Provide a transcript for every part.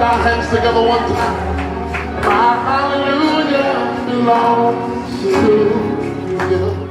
our hands together one time. My hallelujah belongs to you.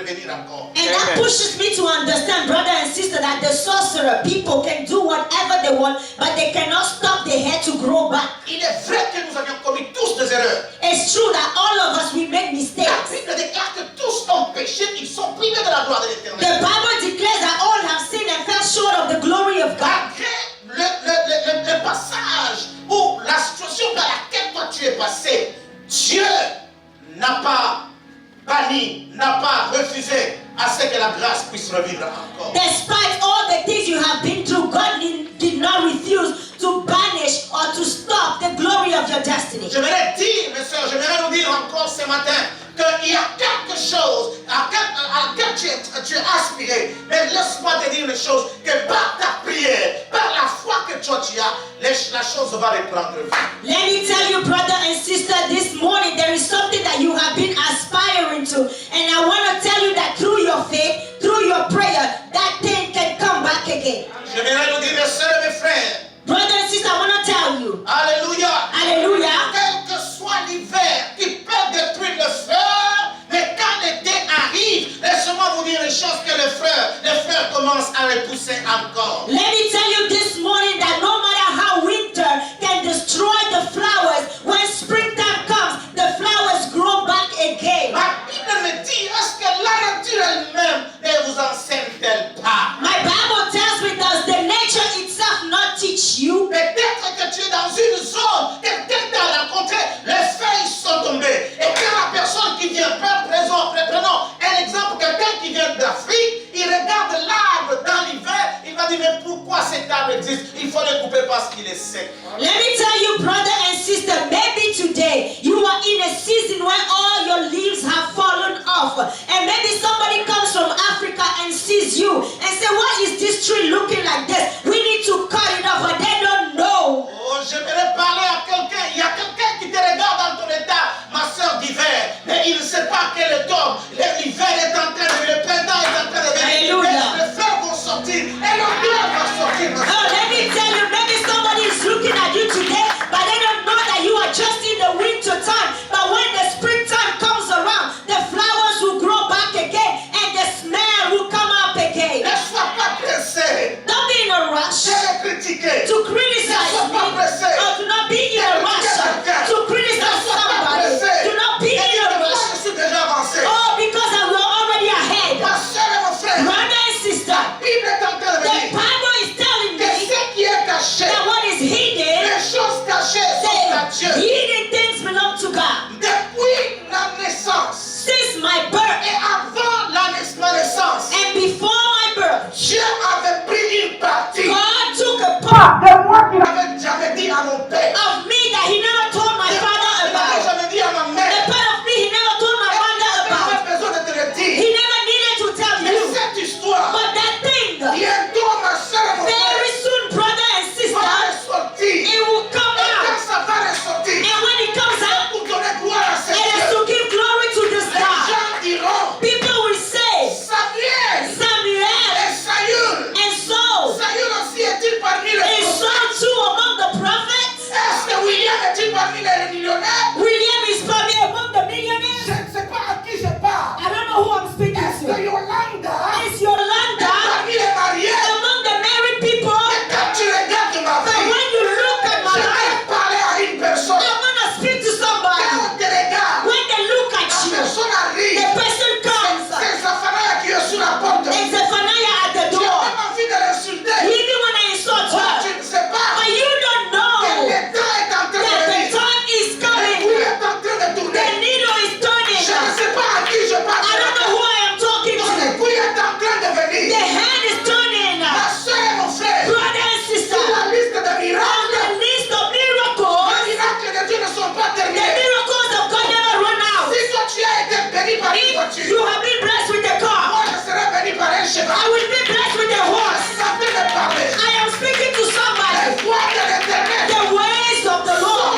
revenir encore. And that pushes me to understand, brother and sister, that the sorcerer people can do whatever they want, but they cannot stop their hair to grow back. Il est vrai que nous avions commis tous des erreurs. It's true that all of us, we make mistakes. La Bible déclare que tous ont péché, ils sont privés de la gloire de l'Éternel. The Bible declares that all have sinned and fell short of the glory of God. Malgré le passage ou la situation par laquelle toi tu es passé, Dieu n'a pas banni, n'a pas refusé à ce que la grâce puisse revivre encore. Despite all the things you have been through, God did not refuse to banish or to stop the glory of your destiny. J'aimerais dire, mes sœurs, j'aimerais nous dire encore ce matin qu'il y a quelque chose à laquelle tu es aspiré. Mais laisse-moi te dire une chose, que par ta prière, par la foi que toi tu as, la chose va reprendre vie. Let me tell you, brother and sister, this morning there is something that you have been aspiring to. And I want to tell you that through your faith, through your prayer, that thing can come back again. J'aimerais nous dire, mes sœurs et mes frères, brother and sister, I want to tell you. Alléluia. Alléluia. Quel que soit l'hiver qui peut commence à repousser encore. Let me tell you this morning that no matter how winter can destroy the flowers, when springtime comes, the flowers grow back again. Ma Bible me dit, est-ce que la nature elle-même ne vous enseigne-t-elle pas? My Bible tells me, does the nature itself not teach you? Peut-être que tu es dans une zone, quelqu'un t'a rencontré, les feuilles sont tombées. Et quand la personne qui vient, prenons un exemple, quelqu'un qui vient d'Afrique, il regarde l'arbre dans l'hiver, il va dire, mais pourquoi cet arbre existe? Il faut le couper parce qu'il est sec. Let me tell you, brother and sister, maybe today you are in a season where all your leaves have fallen off. And maybe somebody comes from Africa and sees you and say, why is this tree looking like this? We need to cut it off, but they don't know. Oh, j'aimerais parler à quelqu'un. Il y a quelqu'un qui te regarde dans ton état, ma soeur d'hiver, mais il ne sait pas quel est l'homme. L'hiver est en train de venir, le printemps est en train de venir. Les fleurs vont sortir et l'odeur va sortir. Oh, let me tell you, maybe somebody is looking at you today, but they don't know that you are just in the winter time. But when the springtime comes around, the flowers will grow back again and the smell will come up again. Ne sois pas pressé Don't be in a rush de le critiquer. to criticize me, or do not be in a rush to criticize somebody. Do not be in a Moi, rush. je suis déjà avancé. Oh, because we're already ahead. Ma soeur et mon frère, Brother and sister, la Bible est en train de the venir. Bible is telling Que me ce qui est caché, that what is hidden, les choses cachées sont à say, Dieu. hidden things belong to God. Depuis la naissance Since my birth et avant ma naissance, and before my birth, Dieu avait pris une partie God took a part de moi qu'il n'avait jamais dit à mon père. of me that He never told my father Il n'avait about. jamais dit à ma A mère. part of me He never told my mother Il about. n'avait besoin de te le dire. He never needed to tell Mais you. cette histoire, But that thing, bientôt ma soeur et mon frère, very soon, brother and va sister, ressortir. it will come Et quand out. ça va ressortir, And when it comes out, pour donner gloire à ce it is Dieu, to give glory to this les God. gens diront People will say, Samuel Samuel et Saül. and Saul. Saül aussi est-il parmi les Is prophètes? Saul too among the prophets? Est-ce que William est-il parmi les millionnaires? William is probably among the Je millionaires. ne sais pas à qui je parle. I don't know who I'm speaking Est-ce que to. Yolanda Is Yolanda est parmi les mariés? among the married people? Et quand tu regardes ma But vie, when you look at my life, j'aimerais parler à une personne. I'm gonna speak to somebody. Quand on te regarde, When they look at la you, personne the arrive. person comes. C'est Zaphanaïa qui est sur la porte. There's Zephaniah at the Tu as door. même envie de l'insulter. Even when I insult Toi, her, tu ne sais pas but you don't que know le temps est en train de that the venir. time is Le coming. coup est en train de The tourner. needle is turning. Je ne sais pas à qui je parle. I don't know who I am talking Le to. coup est en train de venir. The hand is turning. Ma soeur et mon frère, Brother and sister, sur la liste de on miracles, the list of les miracles, miracles de Dieu ne sont pas the terminés. miracles of God never run out. Si toi tu as été béni par une If you voiture, have been blessed with a car, moi je serai béni par un I cheval. will be blessed with a horse. Ça peut me parler. I am speaking to Les somebody. voies de l'éternel The ways of the Lord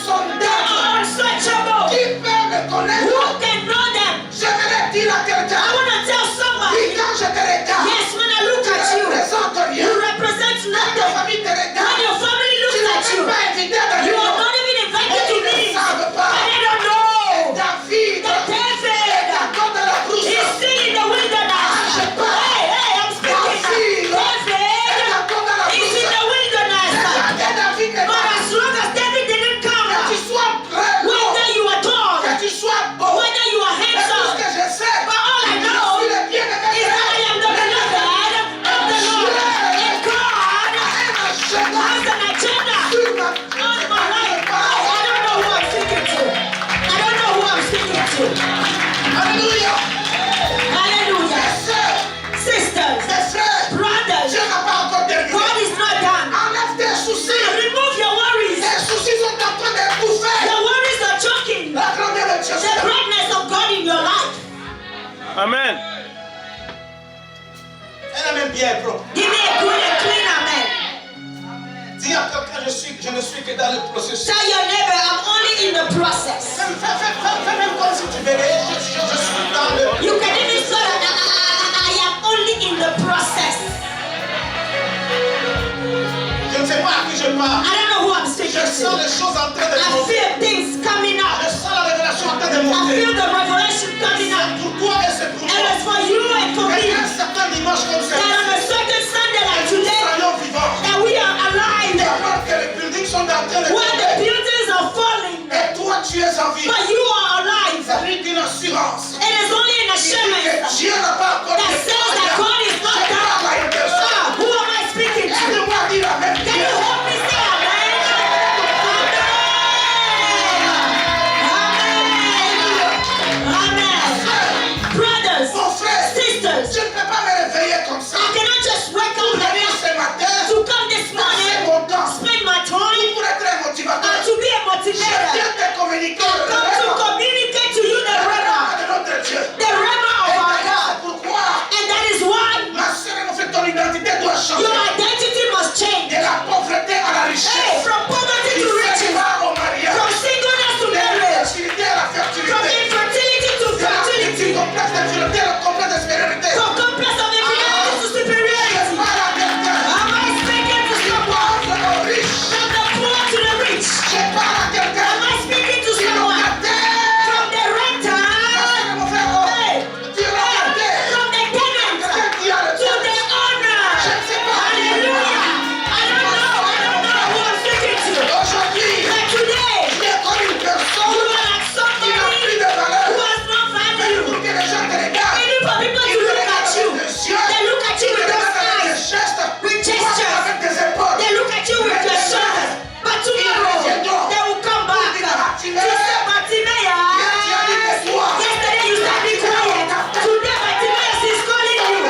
sont insondables. are unsearchable. Qui peut me connaître? Who can know them? J'aimerais dire à I quelqu'un, want to tell oui, somebody. quand je te regarde, Yes, when I look tu at ne you, représentes rien. you represent Quand ta nothing. famille te When regarde, your family tu looks n'es at you, même pas invité à la you are réunion. not even invited to Ils ne meetings. savent But pas. they don't know David that est David encore dans la brousse. is still in the wilderness. Hey, hey, I'm speaking. David est encore dans la is in brousse. the wilderness. Regardez David n'est But pas. as long as David didn't Que come, tu sois très long, whether you are tall, que tu sois beau, whether you are et tout ce handsome, que je sais, but all I je know suis le bien-aimé is that I am the beloved of the Lord. And God has an agenda on my life. I don't know who I'm speaking to. I don't know who I'm speaking to. Alléluia. Hallelujah. Mes sœurs, Sisters, mes frères, brothers, Dieu n'a pas encore terminé. God is not done. Enlève tes soucis. Remove your worries. Tes soucis sont en train d'étouffer The worries are choking la grandeur de Dieu. the greatness of God in your life. Amen. Elle a même bien propre. Give me a good and clean amen. Dis à quelqu'un, je ne suis que dans le processus. Tell your neighbor, I'm only in the process. Fais même comme si tu verrais, je suis dans le... You can even say that I am only in the process. Je ne sais pas à qui je parle. I don't know who I'm speaking Je sens to. les choses en train de I monter. feel things coming Je up. sens la révélation en train de I monter. feel the revelation coming up. C'est pour toi et c'est pour And it's moi. for you and for Et me. un certain dimanche comme That on a celui-ci, train de where the tomber. buildings are falling, Et toi, tu es en vie. but you are alive. Ça n'est qu'une assurance. It is only an Il dit que assurance Dieu n'a pas encore that says that God is not Je parle à une done. personne. Ah, who am I speaking to? Aide-moi à dire Amen. Can you help me say amen? Amen. Amen. Brothers, Mon frère, sisters, je ne peux pas me réveiller comme ça. I cannot just wake Pour up venir ce matin, to come this passer morning, mon temps. spend my time, Pour être un motivateur. and to be a Je motivator. viens te communiquer le Come to rêve. communicate to you the Le rema, rêve de notre Dieu. the rema of Et our d'ailleurs, God. c'est pourquoi, And that is why ma soeur, mon frère, ton identité doit changer. your identity must change. De la pauvreté à la Hey, richesse. from poverty Du to riches, célibat au mariage. from singleness to De la marriage, fertilité à la from fertilité. infertility to De la fertility, du complexe d'infériorité à la complexe d'infériorité. from complex of inferiority to Je superiority. parle à quelqu'un. Am I speaking to Du someone? pauvre au riche. From the poor to the rich. Je parle à quelqu'un. Am I speaking to Du someone? locataire. From the renter, Mon frère, oh, hey, du locataire. from the tenant Quelqu'un qui a le to temps. the owner. Je ne sais pas. Hallelujah. I don't know who I'm speaking to. Aujourd'hui, But today, tu es comme une you personne are like qui n'a plus somebody de valeur. who has no Mais value. pour que les gens te regardent, Even for people ils to te look regardent at you, avec des yeux, they look at you ils te with those regardent avec des eyes, gestes, with toi gestures. avec des épaules. They look at you with your shoulders. But tomorrow, they will come back to say, Bartimaeus, yesterday you said be quiet. Today, Bartimaeus is calling you.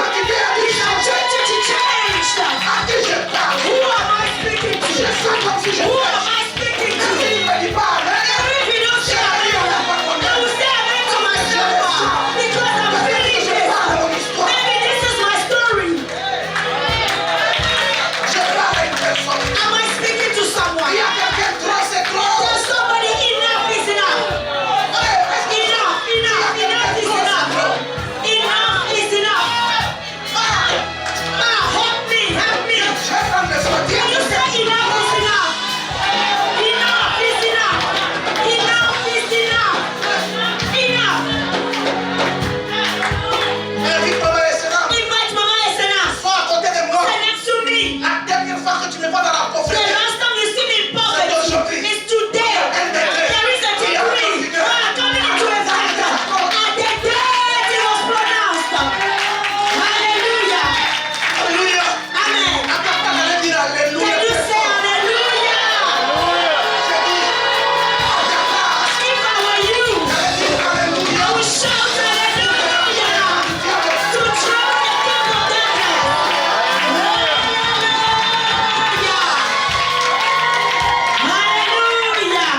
He's changed to change. À qui je parle? Who am I speaking Je to? sens comme si je Who prêche. am I speaking Même si to? il ne me dit pas Amen, If you don't say amen, I will say amen to myself because I'm feeling je this. parle de mon histoire. Maybe this is my story. Je parle à une personne. Am I speaking to someone? Il y a quelqu'un, trop c'est trop. Tell somebody enough is enough. Enough, enough, enough is enough. Enough is enough. Help me, help me. Je vais prendre les autres. Can you say enough is enough? Enough is enough. Enough is enough. Enough. Invite Maman et Sénat. Invite Mama Esena. Sois à côté de moi. Stand next to me. La dernière fois que tu me vois dans la The pauvreté, last time you see me in poverty is today. There is a decree. We are coming into a fact. And the death it was pronounced. Hallelujah. Alléluia. Amen. À ta part, j'allais dire Alléluia. Can you say hallelujah? J'ai dit, à ta part, If I were you, j'allais dire Alléluia. I would shout hallelujah to throw the king of darkness. Hallelujah.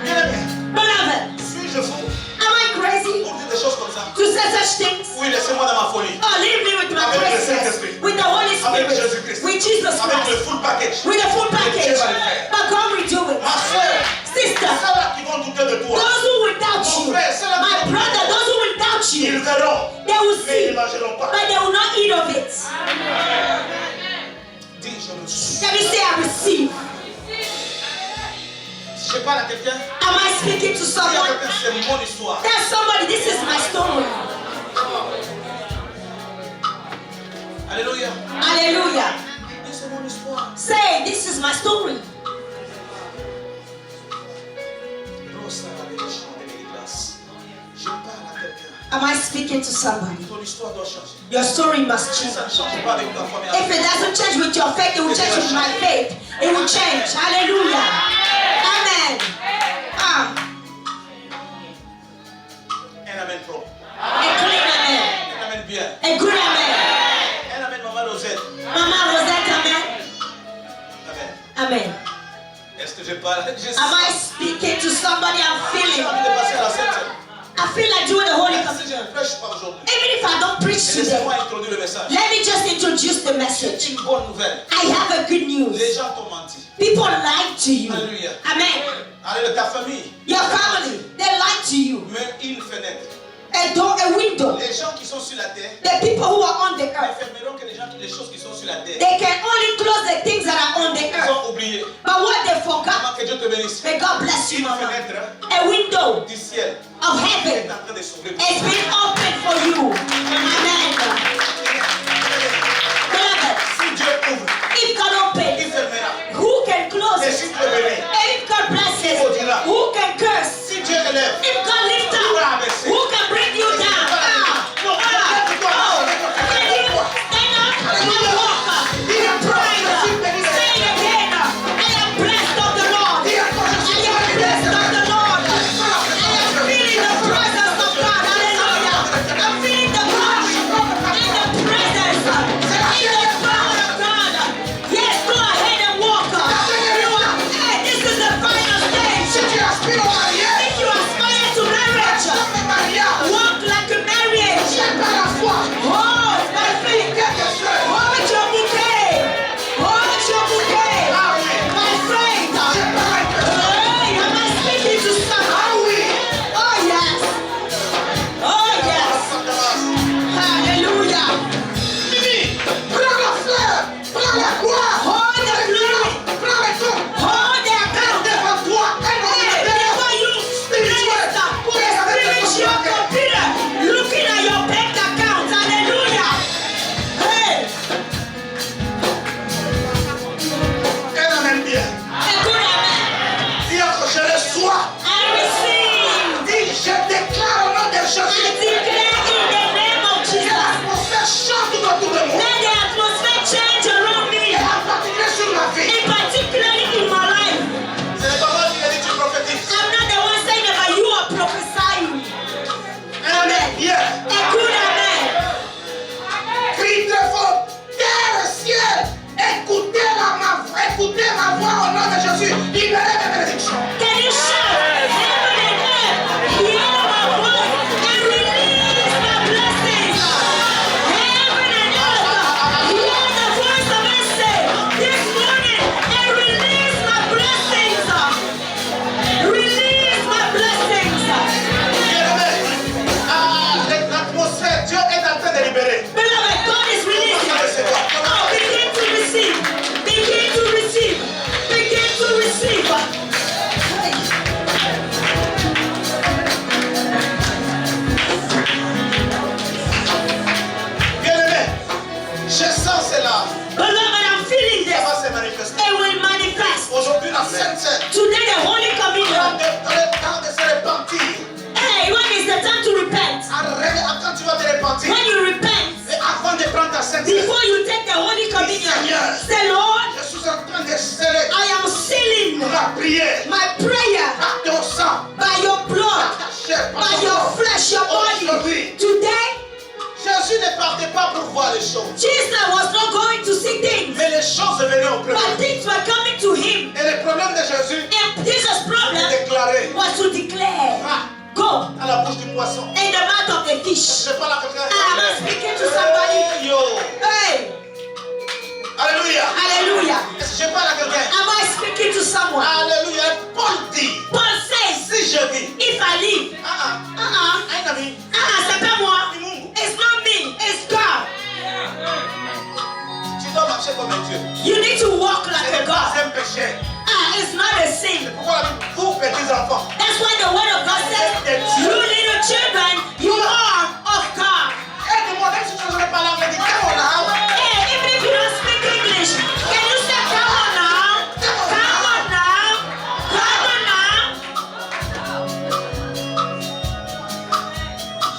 Bien-aimé, Beloved, suis-je fou am I crazy pour dire des choses comme ça? to say such things? Oui, laissez-moi dans ma folie. Oh, leave me with my Avec le presence, Saint-Esprit. with the Holy Avec Spirit, Jésus-Christ. with Jesus Avec le Christ, full package. with the full package. Dieu va le faire. But God will do it. Ma soeur, Sister, ceux-là qui vont douter de toi, those who will doubt Mon you, frère, c'est la my même. brother, those who will doubt ils you, verront, they will mais ils see, ne mangeront pas. but they will not eat of it. Dis, je le suis. Can you say I receive? Si je parle à quelqu'un, Am I speaking to si à someone? quelqu'un, c'est mon histoire. Tell somebody this is my story. Alléluia. Hallelujah. Dis, c'est mon histoire. Say this is my story. Je parle à quelqu'un. Am I speaking to somebody? Ton histoire doit changer. Your story must Si change. ça ne change pas avec ta famille, If it doesn't change with your faith, it will change with my faith. It will change. Hallelujah. Amen. un amen propre. A clean amen. Un amen bien. A good amen. Un amen, Maman Rosette. Mama Rosette, amen. Amen. Amen. Est-ce que je parle? Je Am sens. I speaking to somebody I'm J'ai feeling? envie de passer à la septième. I feel like doing the Holy Même si Communion. je ne prêche pas aujourd'hui. Even if I don't preach Mais today, laissez-moi introduire le message. let me just introduce the C'est message. une bonne nouvelle. I have a good Les news. gens t'ont menti. People lied to you. Alléluia. Amen. Allez, ta famille. Your family, they lied to you. Même une fenêtre. A door, a window. Les gens qui sont sur la terre The people who are on the ne earth, fermeront que les choses qui sont sur la terre. they can only close the things that are on the Ils earth. ont oublié. But what they forgot, Maman, que Dieu te bénisse. may God bless you, Une Mama. fenêtre A window du ciel of est heaven en train de s'ouvrir. has been opened for you. Amen. Beloved, Si Dieu ouvre, if God il opens, fermera. who can close n'était pas pour voir les choses. Jesus was not going to see things, Mais les choses venaient au but premier. things were coming to him. Et le problème de Jésus And Jesus' est problem déclaré was to declare, go à la bouche du poisson. in the mouth of the fish. Je parle à quelqu'un. Am I speaking to somebody? Hey, yo. Hey, Alléluia. hallelujah. Est-ce que je parle à quelqu'un? Am I speaking to someone? Alléluia. Paul dit, Paul says, si je vis, if I live, un ami, c'est pas moi. du monde, It's not me, it's God. tu dois marcher comme un Dieu. You need to walk Ce like n'est a pas God. un péché. It's not a sin. C'est pourquoi la Bible, vous, petits enfants, That's why the word of God says, you little children, you are of God. aide-moi, même si tu ne veux pas l'anglais, dis, come on now. Hey, even if you don't speak English, can you say, come on now? Come on now? Come on now?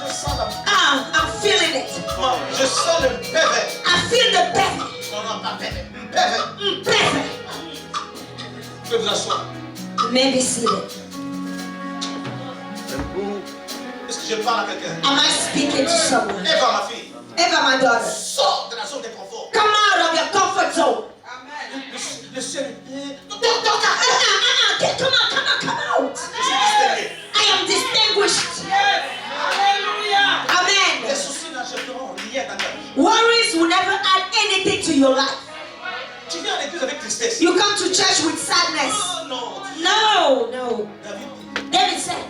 Je sens la... I'm feeling it. Je sens le bébé. I feel the best. Non, non, pas bébé. Bébé. Perfect. Je peux vous asseoir. You may be seated. Est-ce que je parle à quelqu'un? Am I speaking to someone? Eva, ma fille, Eva, my daughter, sors de la zone de confort. come out of your comfort zone. Le ciel. Come out. Je suis distingué. I am distinguished. Amen. Les soucis n'achèteront rien à ta vie. Worries will never add anything to your life. Tu viens à l'église avec tristesse. You come to church with sadness. Oh non. No. David dit, David said,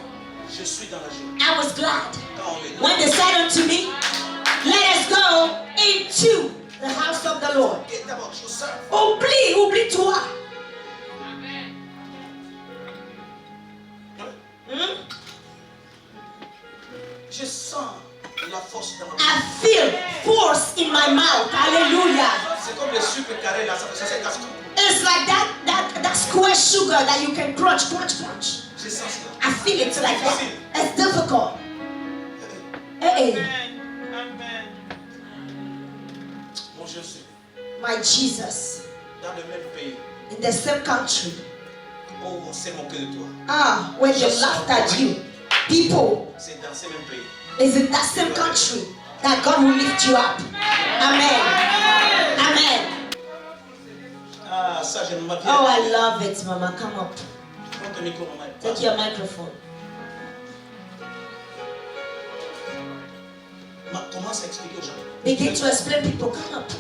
je suis dans la joie. I was glad Quand on est when they said unto me, let us go into the house of the Lord. Et d'abord, je sers. Oublie toi. Je sens la force dans ma I feel force in my mouth. Hallelujah. C'est comme le sucre carré là, ça se casse tout. It's like that square sugar that you can crunch. Je sens cela. I feel it like that. It's difficult. Hey, Mon Jésus, my Jesus, dans le même pays, in the same country. oh, on s'est moqué de toi. When they laughed at you, people, C'est dans ce même pays. is in that same country that God will lift you up. Amen. Ah, ça, je ne m'appelle. Oh, I love it, Mama. Come up. Prends ton micro, maman. Take your microphone. Commence à expliquer aux gens. Begin to explain. People, come up.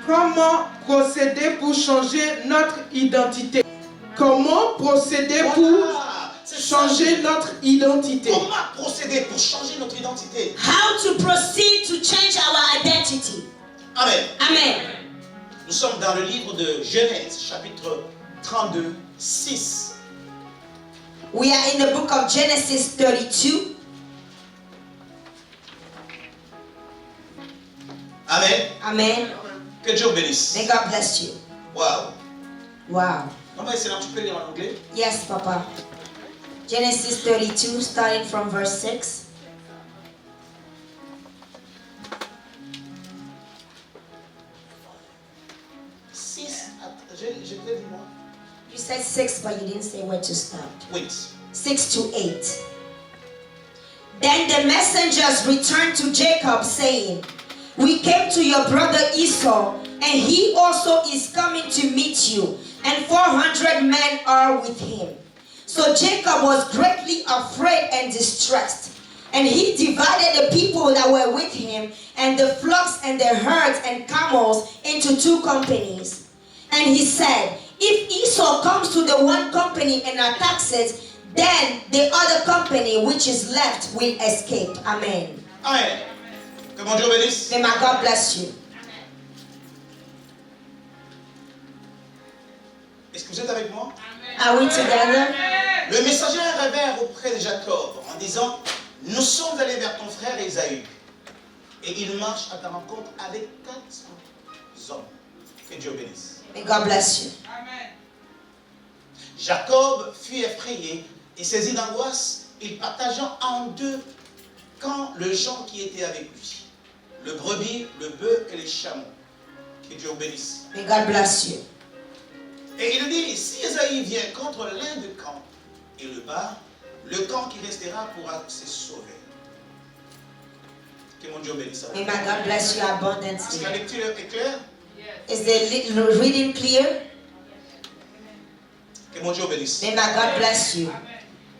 Comment procéder pour changer notre identité? Comment procéder pour Voilà, c'est changer ça. notre identité? Comment procéder pour changer notre identité? How to proceed to change our identity. Amen. Amen. Nous sommes dans le livre de Genèse, chapitre 32, 6. We are in the book of Genesis 32. Amen. Amen. Que Dieu bénisse. May God bless you. Wow. Wow. Maman, c'est là, tu peux lire en anglais? Yes, Papa. Genesis 32, starting from verse 6. Je t'ai dit moi. You said 6, but you didn't say where to start. Wait. 6 to 8. Then the messengers returned to Jacob, saying, we came to your brother Esau, and he also is coming to meet you, and 400 men are with him. So Jacob was greatly afraid and distressed, and he divided the people that were with him, and the flocks and the herds and camels into 2 companies. And he said, if Esau comes to the one company and attacks it, then the other company which is left will escape. Amen. Amen. Que mon Dieu bénisse. May my God bless you. Est-ce que vous êtes avec moi? Are we together? Le messager revint auprès de Jacob en disant, nous sommes allés vers ton frère Ésaü. Et il marche à ta rencontre avec 400 hommes. Que Dieu bénisse. May God bless you. Jacob fut effrayé et saisi d'angoisse, il partagea en 2 camps le gens qui étaient avec lui. Le brebis, le bœuf et les chameaux. Que Dieu bénisse. May God bless you. Et il dit, si Ésaü vient contre l'un des camps et le bat, Le camp qui restera pourra se sauver. Que mon Dieu bénisse. May my God bless you Est-ce abundantly. que la lecture est claire? Is the reading clear? Que mon Dieu bénisse. May my God bless you.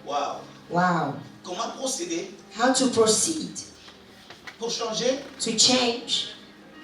Wow. Wow. Comment procéder How to proceed pour changer to change.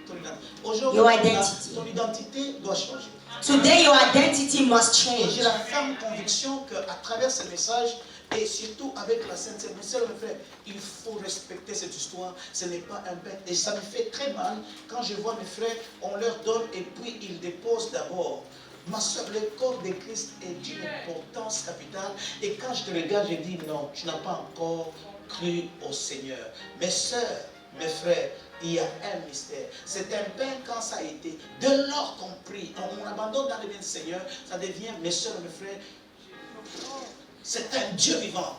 ton identité? Aujourd'hui, Your identity. ton identité doit changer. Today your identity must Et change. j'ai la ferme conviction qu'à travers ce message, et surtout avec la Sainte Seine, mes frères, il faut respecter cette histoire. Ce n'est pas un bête. Et ça me fait très mal quand je vois mes frères, on leur donne et puis ils déposent d'abord. Ma soeur, le corps de Christ est d'une importance capitale. Et quand je te regarde, je dis non, tu n'as pas encore cru au Seigneur. Mes soeurs, mes frères, il y a un mystère. C'est un pain quand ça a été. De lors qu'on prie, on abandonne dans les mains du Seigneur, ça devient, mes soeurs, mes frères, c'est un Dieu vivant.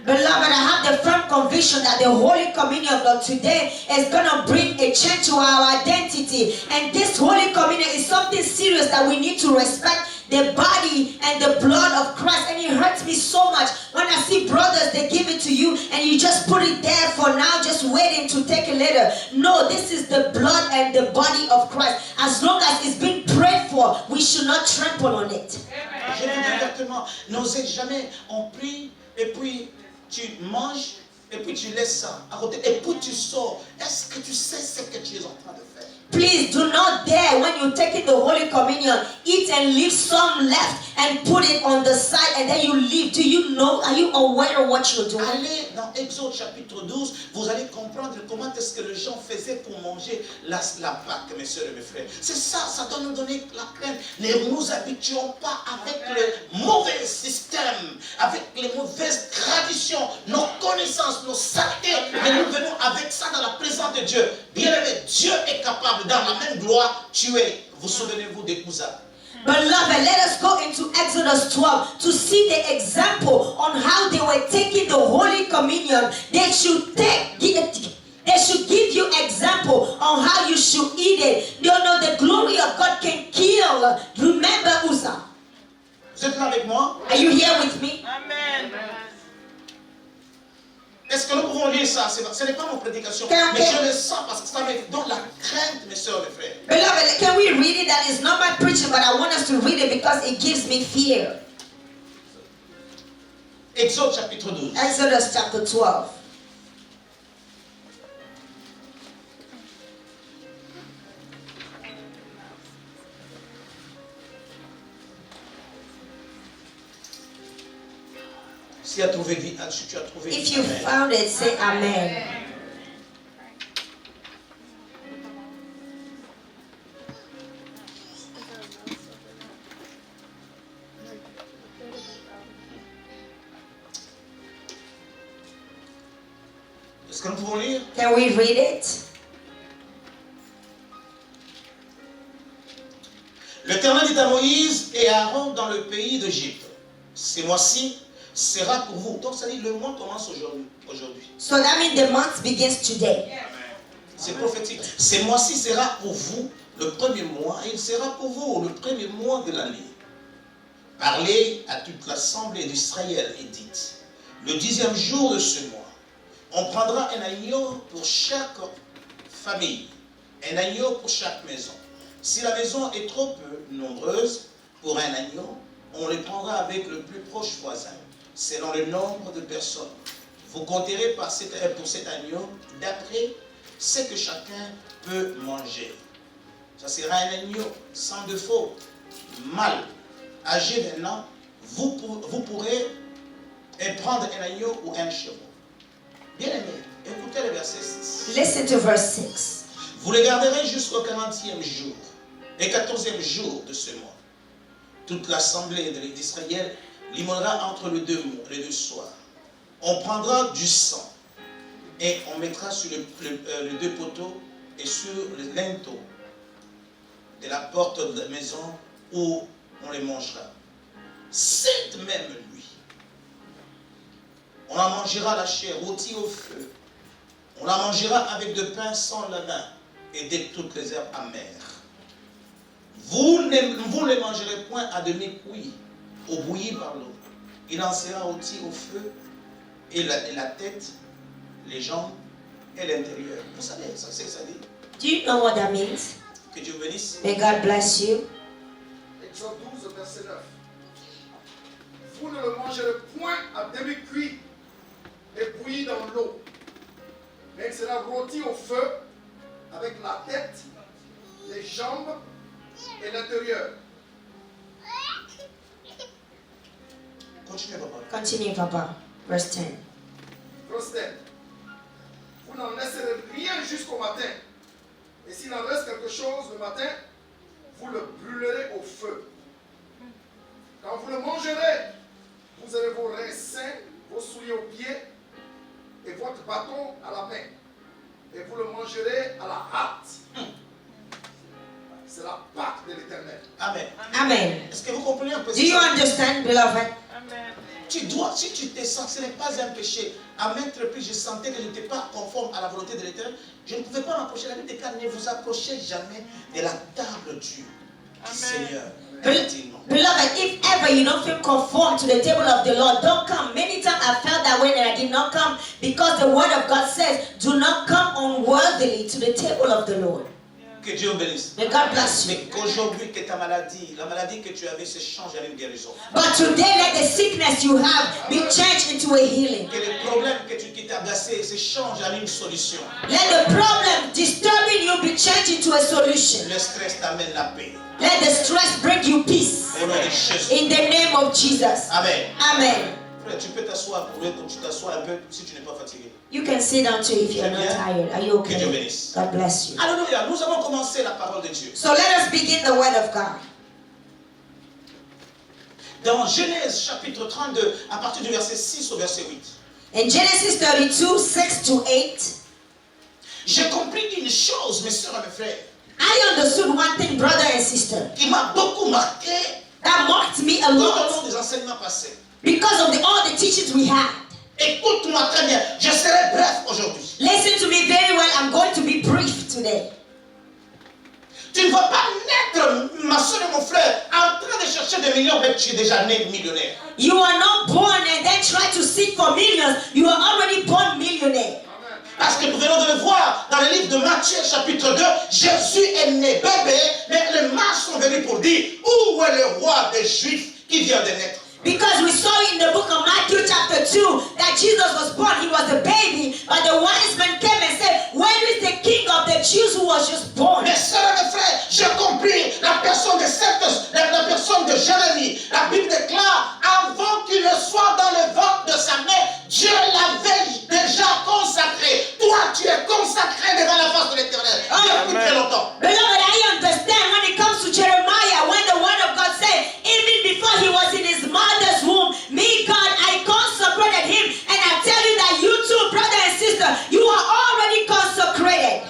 Beloved, I have the firm conviction that the Holy Communion of today is going to bring a change to our identity. And this Holy Communion is something serious that we need to respect the body and the blood of Christ. And it hurts me so much when I see brothers, they give it to you and you just put it there for now, just waiting to take it later. No, this is the blood and the body of Christ. As long as it's being prayed for, we should not trample on it. Je vous dis exactement, n'osez jamais, on prie et puis tu manges et puis tu laisses ça à côté et puis tu sors. Est-ce que tu sais ce que tu es en train de faire? Please do not dare, when you take in the Holy Communion, eat and leave some left and put it on the side and then you leave. Do you know, are you aware of what you're doing? Allez dans Exode chapitre 12, vous allez comprendre comment est-ce que les gens faisaient pour manger la Pâque, mes soeurs et mes frères. C'est ça, ça doit nous donner la crainte. Ne nous habituons pas avec le mauvais système, avec les mauvaises traditions, nos connaissances, nos saletés, mais nous venons avec ça dans la présence de Dieu. Bien-aimé, Dieu est capable, dans la même gloire, tuer. Vous souvenez-vous des cousins? Beloved, let us go into Exodus 12 to see the example on how they were taking the Holy Communion. They should give you example on how you should eat it. You know, the glory of God can kill. Remember Uzzah. Vous êtes là avec moi? Are you here with me? Amen. Est-ce que nous pouvons lire ça? Ce n'est pas mon prédication, Can- mais je le sens parce que ça me donne la crainte, mes soeurs et frères. Beloved, can we read it? That is not my preaching, but I want us to read it because it gives me fear. Exode chapitre 12. Exodus chapter 12. Si tu as trouvé, si tu as trouvé. If you Amen. found it, say amen. Est-ce que nous pouvons lire? Can we read it? L'Éternel dit à Moïse et à Aaron dans le pays d'Égypte. Ces mois-ci sera pour vous. Donc ça dit le mois commence aujourd'hui. So that means the month begins today. C'est prophétique. Ces mois-ci sera pour vous le premier mois et il sera pour vous le premier mois de l'année. Parlez à toute l'assemblée d'Israël et dites, le 10e jour de ce mois, on prendra un agneau pour chaque famille, un agneau pour chaque maison. Si la maison est trop peu nombreuse pour un agneau, on le prendra avec le plus proche voisin, selon le nombre de personnes. Vous compterez pour cet agneau d'après ce que chacun peut manger. Ça sera un agneau sans défaut, mâle, âgé d'un an. Vous pourrez prendre un agneau ou un chevreau. Bien aimé, écoutez le verset 6. Listen to verse 6. Vous les garderez jusqu'au 40e jour et 14e jour de ce mois. Toute l'assemblée d'Israël l'immolera entre les deux soirs. On prendra du sang et on mettra sur les deux poteaux et sur le linteau de la porte de la maison où on les mangera. Cette même nuit, on en mangera la chair rôtie au feu. On la mangera avec de pain sans levain et de toutes les herbes amères. Vous ne les mangerez point à demi cuit, au bouilli par l'eau. Il en sera aussi au feu et la tête, les jambes et l'intérieur. Vous savez, ça c'est ça dit. Do you know what that means? Que Dieu bénisse. May God bless you. Exode 12, verset 9. Vous ne le mangerez point à demi-cuit et bouilli dans l'eau, mais il sera rôti au feu avec la tête, les jambes et l'intérieur. Continuez, papa. Continue, Papa. Verse 10. Verset 10. Vous n'en laisserez rien jusqu'au matin. Et s'il en reste quelque chose le matin, vous le brûlerez au feu. Quand vous le mangerez, vous aurez vos reins sains, vos souliers aux pieds et votre bâton à la main. Et vous le mangerez à la hâte. C'est la Pâque de l'Éternel. Amen. Amen. Est-ce que vous comprenez un peu Do you ça? understand, beloved? Tu dois, si tu te sens, ce n'est pas un péché. À maintes reprises, je sentais que je n'étais pas conforme à la volonté de l'Éternel. Je ne pouvais pas m'approcher. La Bible déclare, ne vous approchez jamais de la table du Seigneur. Intimement. Beloved, if ever you don't feel conformed to the table of the Lord, don't come. Many times I felt that way and I did not come because the word of God says, do not come unworthily to the table of the Lord. Que Dieu bénisse. May God bless you. Mais qu'aujourd'hui, que ta maladie, la maladie que tu avais se change à une guérison. But today, let the sickness you have be changed into a healing. Que les problèmes qui t'agaçaient se changent à une solution. Let the problem disturbing you be changed into a solution. Le stress t'amène la paix. Let the stress bring you peace. Au nom de Jésus. In the name of Jesus. Amen. Amen. Frère, tu peux t'asseoir pour être, tu t'assois un peu si tu n'es pas fatigué. You can sit down too if you're not tired. Are you Que Dieu okay? bénisse. God bless you. Alléluia. Nous avons commencé la parole de Dieu. So let us begin the word of God. Dans Genèse chapitre 32, à partir du verset 6 au verset 8. In Genesis 32, 6 to 8, J'ai compris une chose, mes soeurs et mes frères, I understood one thing, brother and sister, qui m'a beaucoup marqué that marked me a tout au lot long des enseignements passés. because of all the teachings we had. Écoute-moi très bien, je serai bref aujourd'hui. Listen to me very well. I'm going to be brief today. Tu ne vas pas naître, ma soeur et mon frère, en train de chercher des millions, mais tu es déjà né millionnaire. You are not born and then try to seek for millions. You are already born millionaire. Parce que nous venons de le voir dans le livre de Matthieu chapitre 2, Jésus est né bébé, mais les mages sont venus pour dire, où est le roi des Juifs qui vient de naître? Because we saw in the book of Matthew chapter 2 that Jesus was born, he was a baby, but the wise men came and said, where is the king of the Jews who was just born? Mes soeurs et mes frères, j'ai compris la personne la personne de Jérémie. La Bible déclare, avant qu'il ne soit dans le ventre de sa mère, Dieu l'avait déjà consacré. Toi, tu es consacré devant la face de l'Éternel. Depuis très longtemps. Beloved, I understand when it comes to Jeremiah, when the word of God said, even before he was in his mother's womb, me, God, I consecrated him. And I tell you that you too, brother and sister, you are already consecrated.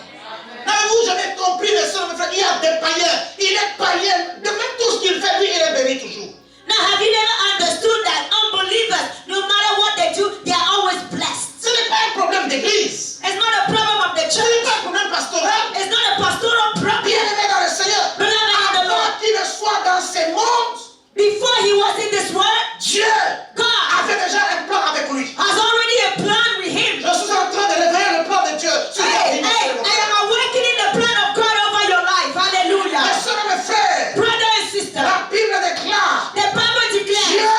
Avez-vous jamais compris, mes soeurs et mes frères, il y a des païens. Il est païen. De même tout ce qu'il fait, lui, il est béni toujours. Now, have you never understood that unbelievers, no matter what they do, they are always blessed? Ce n'est pas un problème d'église. It's not a problem of the Ce n'est pas church. un problème pastoral. It's not a pastoral problem. Bien-aimé dans le Seigneur, Beloved in the Lord, avant qu'il ne soit dans ce monde, before he was in this world, Dieu God avait déjà un plan avec lui. has already a plan with him. Je suis en train de réveiller le plan de Dieu sur ta Hey, vie, mes hey, soeurs et mes I frères. am awakening the plan of God over your life. Mes Hallelujah. soeurs et mes frères, Brother and sister, la Bible déclare, the Bible declares, Dieu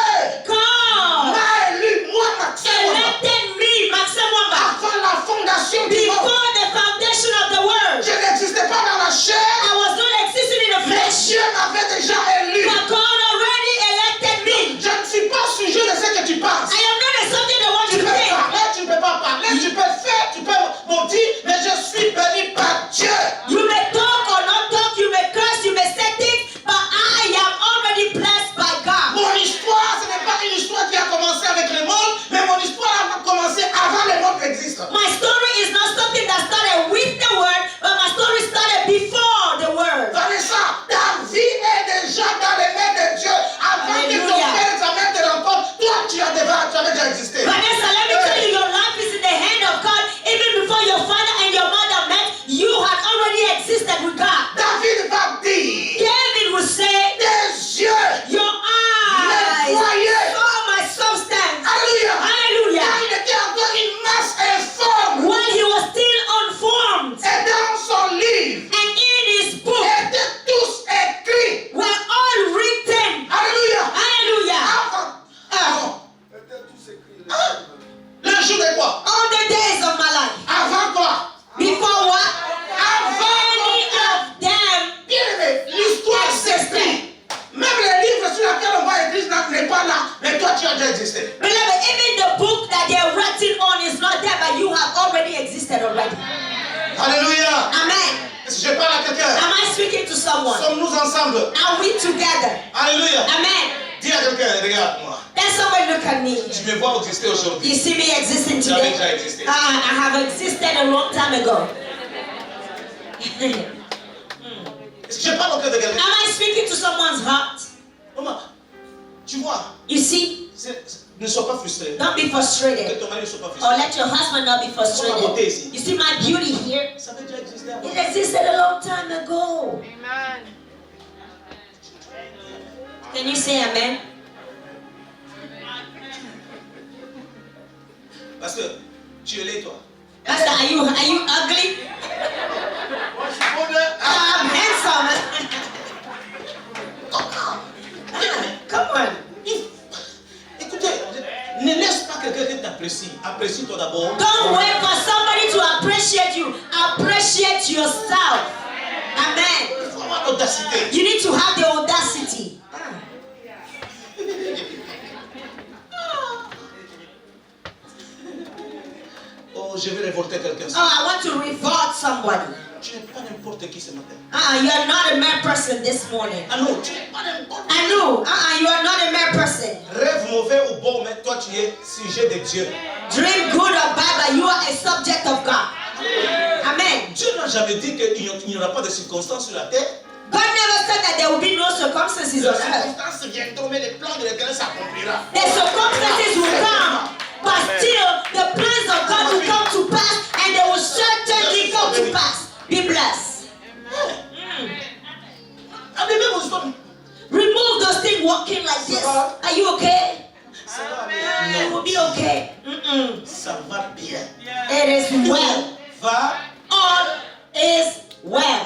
God m'a élu, moi, Maxime, elected me, Maxim Wamba, avant la fondation du monde. before the foundation of the world. Je n'existais pas dans la chair, I was not existing in the mais flesh, Dieu m'avait déjà élu. but God already elected me. Je ne suis pas sujet de ce que tu penses. I am not a subject that want Tu to peux pay. parler, tu ne peux pas parler, tu peux faire, tu peux mentir, mais je suis béni par Dieu. You may talk or not talk, you may curse, you may say things, but I am already blessed by God. Mon histoire, ce n'est pas une histoire qui a commencé avec le monde, mais mon histoire a commencé avant le monde n'existe. My story is not something that started with the word, but my story started before the word. Vanessa, ta vie est déjà dans les mains de Dieu. Avant que ton Alléluia. père et ta mère te rencontrent, toi tu avais déjà existé. Vanessa, let me tell you, your life is in the hand of God. Even before your father and your mother met, you had already existed with God. David va dire, David would say, tes yeux your eyes me voyaient saw my déjà existé. Beloved, even the book that they're writing on is not there, but you have already existed already. Alléluia. Amen. Est-ce que je parle à quelqu'un? Am I speaking to someone? Sommes-nous ensemble? Are we together? Alléluia. Amen. Dis à quelqu'un, regarde-moi. Then somebody look at me. Tu me vois exister aujourd'hui. You see me existing J'avais today? déjà existé. I have existed a long time ago. Est-ce que je parle au cœur de quelqu'un? Am I speaking to someone's heart? Maman, tu vois, You see, ne sois pas frustré. don't be Que frustrated. ton mari ne soit pas Or frustré. let your husband not be frustrated. You see my beauty here? Ça avait déjà existé avant. It existed a long time ago. Amen. Can you say amen? Parce que tu es laid, toi. Pastor, are you ugly? Moi, je suis beau, hein? I'm handsome. Come on. Écoutez, ne laisse pas quelqu'un qui t'apprécie. Apprécie-toi d'abord. Don't wait for somebody to appreciate you. Appreciate yourself. Amen. Il faut avoir l'audacité. You need to have the audacity. Oh, je vais révolter quelqu'un. Oh, I want to revolt somebody. Tu n'es pas n'importe qui ce matin. You are not a mere person this morning. Ah non, tu n'es pas n'importe qui. I know. You are not a mere person. Rêve mauvais ou bon, mais toi tu es sujet de Dieu. Dream good or bad, but you are a subject of God. Amen. Dieu n'a jamais dit qu'il n'y aura pas de circonstances sur la terre. God never said that there will be no circumstances Les on earth. circonstances viendront, mais les plans de l'Éternel s'accomplira. The circumstances will come, but still the plans of God will come to pass, and they will certainly come to pass. Be blessed. Enlevez vos histoires. Remove those things walking like this. Are you okay? Ça va bien. You will be okay. Ça va bien. It is well. Va. All is well.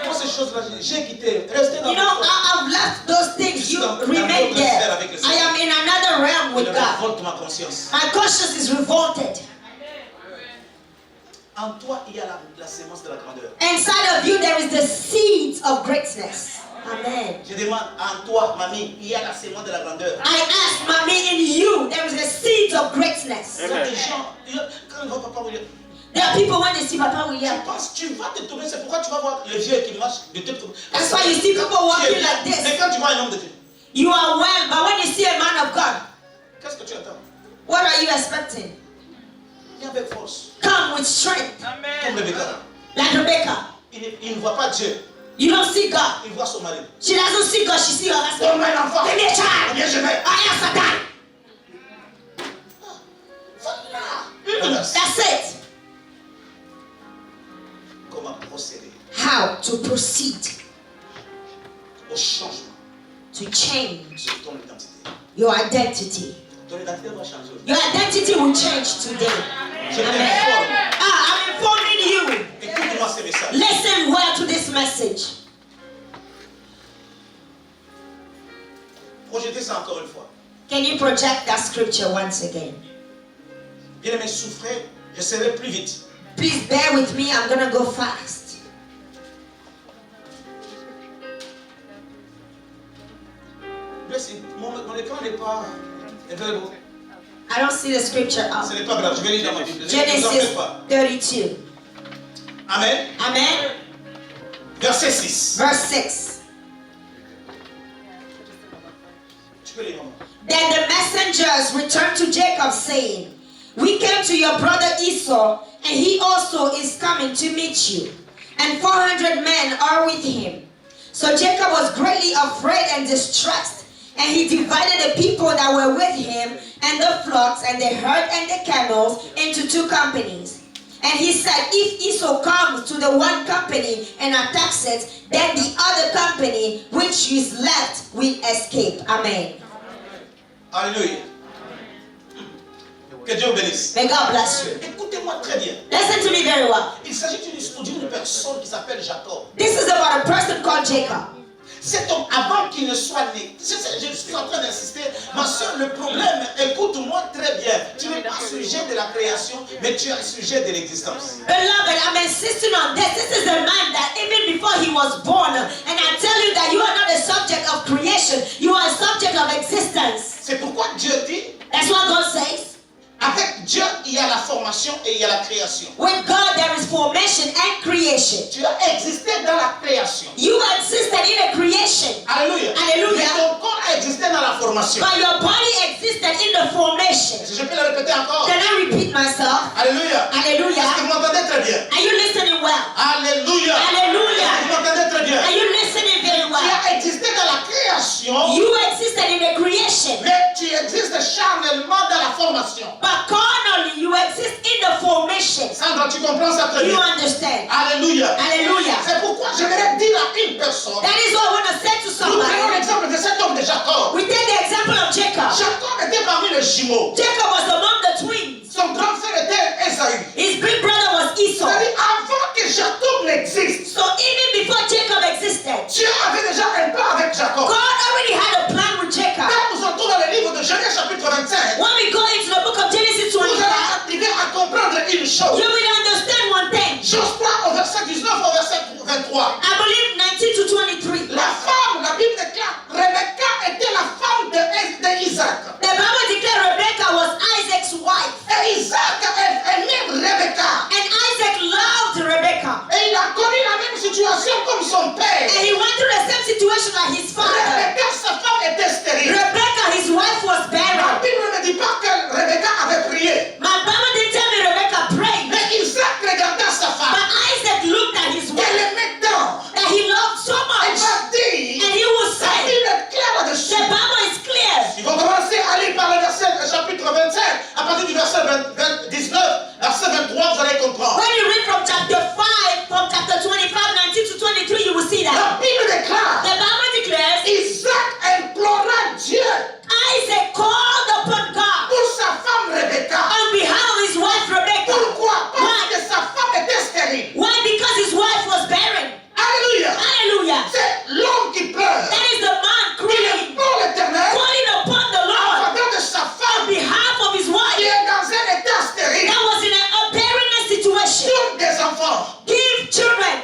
Moi, ces choses-là, j'ai quitté. Restez dans You know, I've left those things. You remain there. I am in another realm with Je God. révolte ma conscience. My conscience is revolted. En toi, il y a la sémence de la grandeur. Inside of you, there is the seeds of greatness. Amen. Je demande en toi, mamie, il y a la sémence de la grandeur. I ask, mommy, in you, there is the seeds of greatness. Il y a des gens, quand ils voient Papa William, There are people when they see Papa tu William. penses, tu vas te tourner, c'est pourquoi tu vas voir les vieux qui marchent de tête comme That's why you see people walking like Mais this. quand tu vois un homme de Dieu, You are well, but when you see a man of God, qu'est-ce que tu attends? what are you expecting? Viens avec force. Come with strength, Comme Rebecca. like Rebecca. Il ne voit pas Dieu, You don't see God. il voit son mari. She doesn't see God, she sees her husband. Donne-moi un enfant. Give me a child. Viens, je mets. I am Satan. Voilà. That's it. Comment procéder How to proceed au changement to change de ton identité? your identity. Ton identité va changer. Your identity will change today. Je t'informe. I'm informing you. Écoute-moi ce message. Listen well to this message. Projetez ça encore une fois. Can you project that scripture once again? Bien-aimé, souffrez, je serai plus vite. Please bear with me. I'm gonna go fast. Mon écran n'est pas available. I don't see the scripture up. Ce n'est pas grave, je vais lire dans ma Bible. Ne vous en Genesis faites pas. 32. Amen. Amen. Verset 6. Verse 6. Tu peux lire, maman. Then the messengers returned to Jacob, saying, We came to your brother Esau, and he also is coming to meet you. And 400 men are with him. So Jacob was greatly afraid and distressed. And he divided the people that were with him, and the flocks, and the herd, and the camels, into two companies. And he said, If Esau comes to the one company and attacks it, then the other company which is left will escape. Amen. Alléluia. Que Dieu vous bénisse. May God bless you. Écoutez-moi très bien. Listen to me very well. Il s'agit d'une personne qui s'appelle Jacob. This is about a person called Jacob. Cet homme, avant qu'il ne soit né, je suis en train d'insister, ma soeur, le problème, écoute-moi très bien. Tu n'es pas sujet de la création, mais tu es sujet de l'existence. Beloved, I'm insisting on this. This is a man that even before he was born, and I tell you that you are not a subject of creation, you are a subject of existence. C'est pourquoi Dieu, il y a la formation et il y a la création. With God, there is formation and creation. Tu as existé dans la création. You existed in a creation, Alléluia. Alléluia. Mais ton corps a existé dans la formation. but your body existed in the formation. Si je peux le répéter encore. Can I repeat myself? Alléluia. Hallelujah. Est-ce que vous m'entendez très bien? Are you listening well? Alléluia. Hallelujah. Est-ce que vous m'entendez très bien? Are you listening very Tu well? as existé dans la création, You existed in the creation, mais tu existes charnellement dans la formation. but carnally you exist in the formation. Sandra, tu comprends ça très You bien? understand? Alléluia. Hallelujah. C'est pourquoi j'aimerais dire à une personne. That is what I want to say to Nous prenons somebody. l'exemple de cet homme de Jacob. We take the example of Jacob. Jacob était parmi les jumeaux. Jacob was among the twins. Son grand frère était Esaü. His big brother was Esau. C'est-à-dire, avant que Jacob n'existe, So even before Jacob existed, Dieu avait déjà un plan avec Jacob. God already had a plan with Jacob. Quand nous entrons dans le livre de Genèse chapitre 25, When we go into the book of Genesis vous allez 25, arriver à comprendre une chose. you will understand one thing. Josph au verset 19 au verset 23. I believe 19 to 23. La femme, la Bible déclare, Rebecca était la femme d'Isaac. The Bible declares Rebecca was Isaac's wife. Et Isaac aimait Rebecca. And Isaac loved Rebecca. Et il a connu la même situation comme son père. And he went through the same situation like his father. Rebecca, sa femme était stérile. Rebecca, his wife, was La barren. Bible ne dit pas que Rebecca avait prié. My Bible didn't tell me Rebecca prayed. Mais Isaac regardait sa But femme. Isaac looked at his Elle wife aimait tant. that he loved so Elle much. va dire, And he will la say, Bible est claire là-dessus. the Bible is clear. Il faut commencer à lire par le verset chapitre 25. À partir du verset 19, verset 23, vous allez comprendre. When you read from chapter 5, from chapter 25, 19 to 23, you will see that. La Bible déclare, The Bible declares Isaac implora Dieu Isaac called upon God pour sa femme Rebecca. on behalf of his wife Rebecca. Pourquoi? Parce que sa femme était stérile. Why? Because his wife was barren. Alléluia. Hallelujah. C'est l'homme qui pleure. That is the man Il crying, implore l'Éternel calling upon the en Lord faveur de sa on femme behalf of his qui wife est dans un état stérile. that was in a barrenness situation. Donne des enfants. Give children.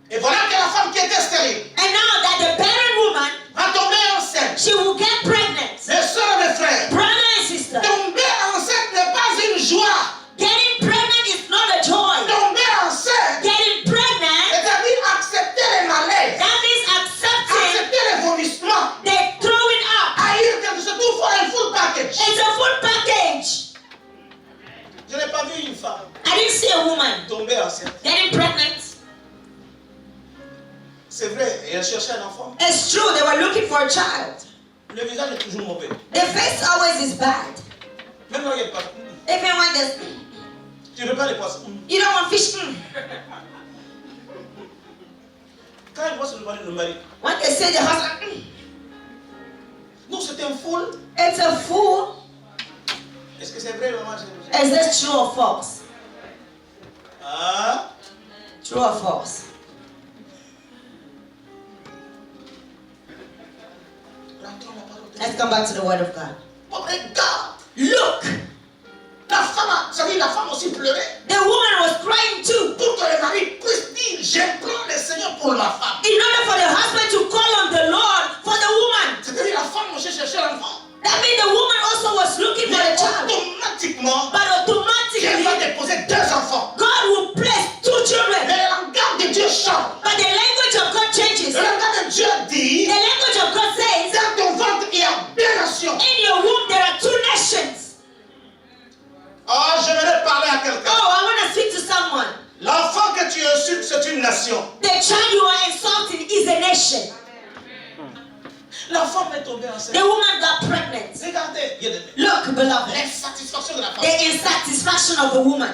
Et voilà que la femme qui était stérile And now that the barren woman, va tomber enceinte. she will get pregnant. Mes soeurs et mes frères, Brother and sister, tomber enceinte n'est pas une joie. getting pregnant is not a joy. Tomber enceinte, Getting pregnant, c'est-à-dire accepter les malaises, that means accepting accepter les vomissements, the throwing up. haïr quelque chose, tout faut un full package. It's a full package. Je n'ai pas vu une femme I didn't see a woman tomber enceinte. getting pregnant. C'est vrai, et elle cherchait un enfant. It's true, they were looking for a child. Le visage est toujours mauvais. The face always is bad. Même quand il n'y a pas. Even when there's, Tu ne veux pas les poissons. you don't want fish. Quand il voit sur le mari, When they say the husband, non, c'est un fool. it's a fool. Est-ce que c'est vrai, maman? Is this true or false? Ah, True or false? rentrons la parole de Let's Dieu. come back to the word of God. Oh, regarde, Look, la femme, ça dit la femme aussi pleurait the woman was crying too. pour que le mari puisse dire, j'implore le Seigneur pour ma femme. In order for the husband to call on the Lord for the woman. C'est-à-dire la femme aussi cherchait l'enfant. That means the woman also was looking for Mais the child. automatiquement, But Dieu va automatically, déposer deux enfants. God will place two children. Mais le langage de Dieu change. But the language of God changes. Le langage de Dieu dit, The language of God says, dans ton ventre, il y a deux nations. in your womb there are two nations. Oh, j'aimerais parler à quelqu'un. Oh, I want to speak to someone. L'enfant que tu insultes, c'est une nation. The child you are insulting is a nation. L'enfant est tombé enceinte. The woman got pregnant. Regardez, bien-aimé. Look, beloved, L'insatisfaction de la femme. the insatisfaction of the woman.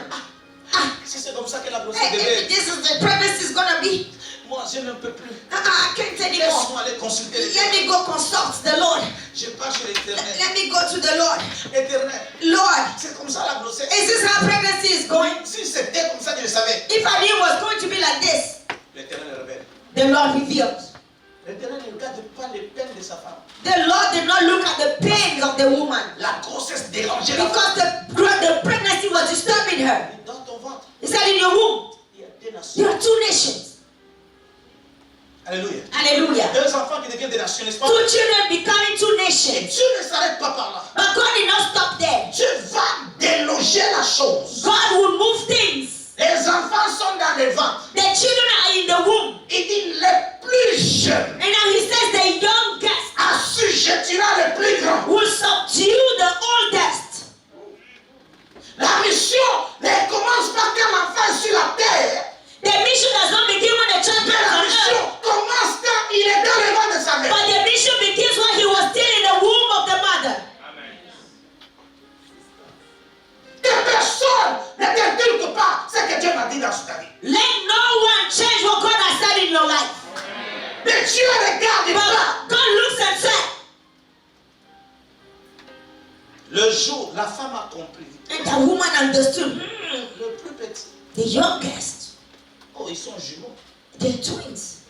Si c'est comme ça qu'elle a grossé Hey, bébé, if this is the pregnancy is gonna be, moi je n'en peux plus. I can't anymore. Laisse-moi aller consulter Let l'Éternel. me go consult the Lord. Je pars chez l'Éternel. Let me go to the Lord. Éternel, Lord, c'est comme ça la grossesse. is this how pregnancy is going? Si c'était comme ça, je le savais. If I knew it was going to be like this, L'Éternel révèle. the Lord reveals. L'Éternel ne regarde pas les peines de sa femme. The Lord did not look at the pains of the woman La grossesse dérangeait la femme. because the pregnancy was disturbing her. Dans ton ventre, He said, in your womb, il y a deux nations. there are two nations. Alléluia. Hallelujah. Deux enfants qui deviennent des nations, n'est-ce pas? Two children becoming two Et nations. Dieu ne s'arrête pas par là. But God did not stop there. Dieu va jettera le plus grand. will subdue the oldest. La mission ne commence pas quand l'enfant est sur la terre. The mission does not begin when the child Mais comes la on mission earth, commence quand il est dans le ventre de sa mère. but the mission begins when he was still in the womb of the mother. Que personne ne t'inculque pas ce que Dieu m'a dit dans ta vie. Let no one change what God has said in your life. Mais Dieu regarde pas. But God looks and says, Le jour, la femme a compris. and the woman understood, Le plus petit. the youngest, Oh, ils sont jumeaux. they're twins.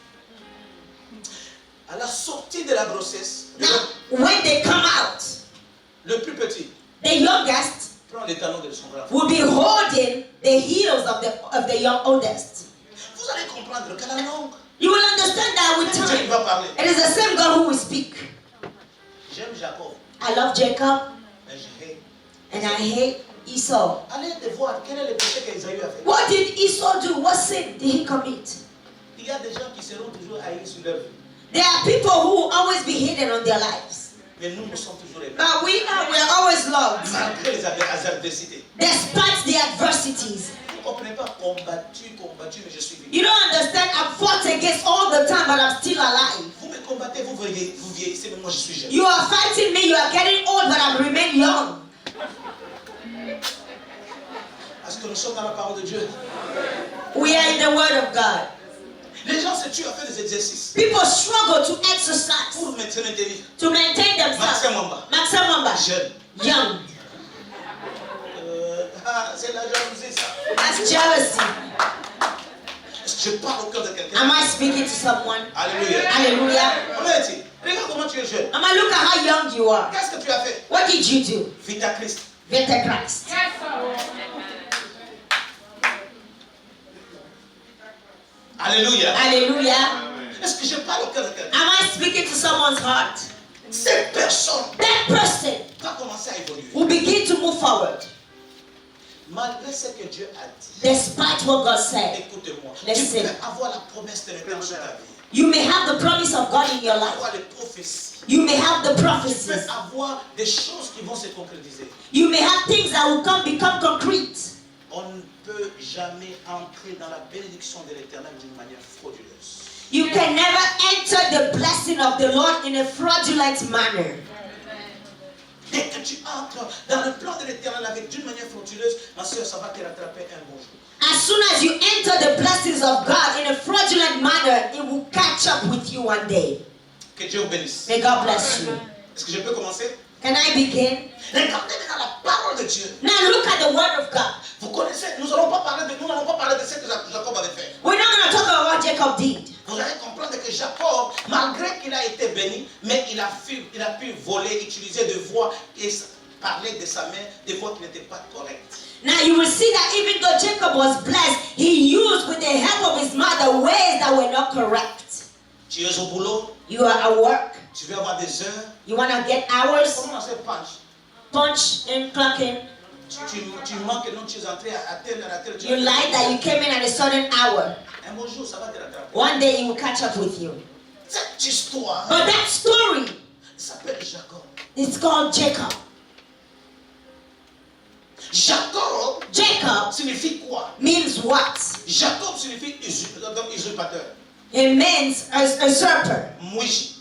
À la sortie de la grossesse, Now, when they come out, le plus petit the youngest prend les talons de son grand frère. will be holding the heels of the young oldest. Vous allez comprendre qu'à la longue, You will understand that with Dieu time. va parler. It is the same God who will speak. J'aime Jacob, I love Jacob mais je hais. and I hate Esau. Allez de voir quel est le péché qu'Esaü a fait. What did Esau do? What sin did he commit? Il y a des gens qui seront toujours haïs sur leur vie. There are people who will always be hidden on their lives. Mais nous, nous sommes toujours aimés. But we are always loved. Malgré les adversités. Despite the adversities. Vous ne comprenez pas combattu, mais je suis vivant. You don't understand, I'm fought against all the time, but I'm still alive. Vous me combattez, vous vieillissez, mais moi je suis jeune. You are fighting me, you are getting old, but I remain young. Parce que nous sommes dans la parole de Dieu. We are in the Word of God. Les gens se tuent à faire des exercices People struggle to exercise, pour maintenir. to maintain themselves. Maxime Wamba, Maxim Wamba, jeune. young. C'est la jalousie, ça. That's jealousy. Est-ce que je parle au cœur de quelqu'un? Am I speaking to someone? Alléluia. Hallelujah. Amen. Regarde comment tu es jeune. Am I look at how young you are? Qu'est-ce que tu as fait? What did you do? Vite à Christ. Vita Christ. Alléluia. Hallelujah. Est-ce que je parle au cœur de quelqu'un? Am I speaking to someone's heart? Cette personne That person va commencer à évoluer. will begin to move forward. Malgré ce que Dieu a dit. Despite what God said. Écoute-moi. Let's Tu see. peux avoir la promesse de l'éternel sur ta vie. You may have the promise of God in your life. Avoir les prophéties. You may have the Tu prophecies. peux avoir des choses qui vont se concrétiser. You may have things that will become concrete. On ne peut jamais entrer dans la bénédiction de l'éternel d'une manière frauduleuse. You can never enter the blessing of the Lord in a fraudulent manner. Dès que tu entres dans le plan de l'éternel avec d'une manière frauduleuse, ma soeur, ça va te rattraper un bon jour. As soon as you enter the blessings of God in a fraudulent manner, it will catch up with you one day. Que Dieu vous bénisse. May God bless you. Est-ce que je peux commencer? Can I begin? Regardez dans la parole de Dieu. Now look at the word of God. Vous connaissez, nous n'allons pas parler de ce que Jacob avait fait. We're not going to talk about what Jacob did. Vous allez comprendre que Jacob, malgré qu'il a été béni, mais il a pu voler, utiliser des voix et parler de sa mère, des voix qui n'étaient pas correctes. Now you will see that even though Jacob was blessed, he used with the help of his mother ways that were not correct. Tu es au boulot, You are at work. tu veux avoir des heures. You want to get hours. Comment on fait punch? Punch in, clock in. Tu manques, non, tu es entré à telle heure, à telle heure. You lied that you came in at a certain hour. Un beau jour, ça va te rattraper. One day it will catch up with you. Cette histoire But that story s'appelle Jacob. is called Jacob. Jacob Jacob signifie quoi? means what? Jacob signifie usurpateur. It means a usurper, Mouichi,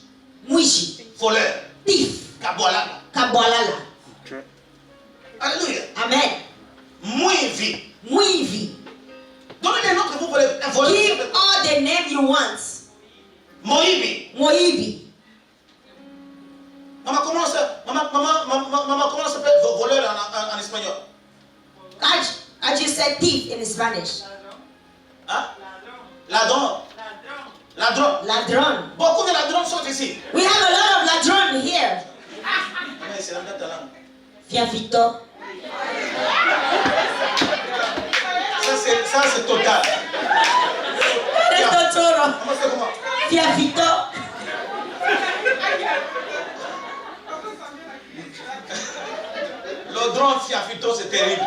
mwishi, voleur, thief, kaboalala. kabwalala. Alléluia. Amen. Mouivi. Mwivi. Donnez des noms que vous voulez. Un voleur. Give all the name you want. Moïbi. Moibi. Maman, comment ça s'appelle voleur en espagnol? As you said thief in Spanish. Hein? Ladron. Ladron. Ladron. Beaucoup de ladrons sont ici. We have a lot of ladron here. Mais c'est dans ta langue. Fiafito. Ça c'est total. Toro. Comment c'est comment? Fiafito. Ladron fiafito, c'est terrible.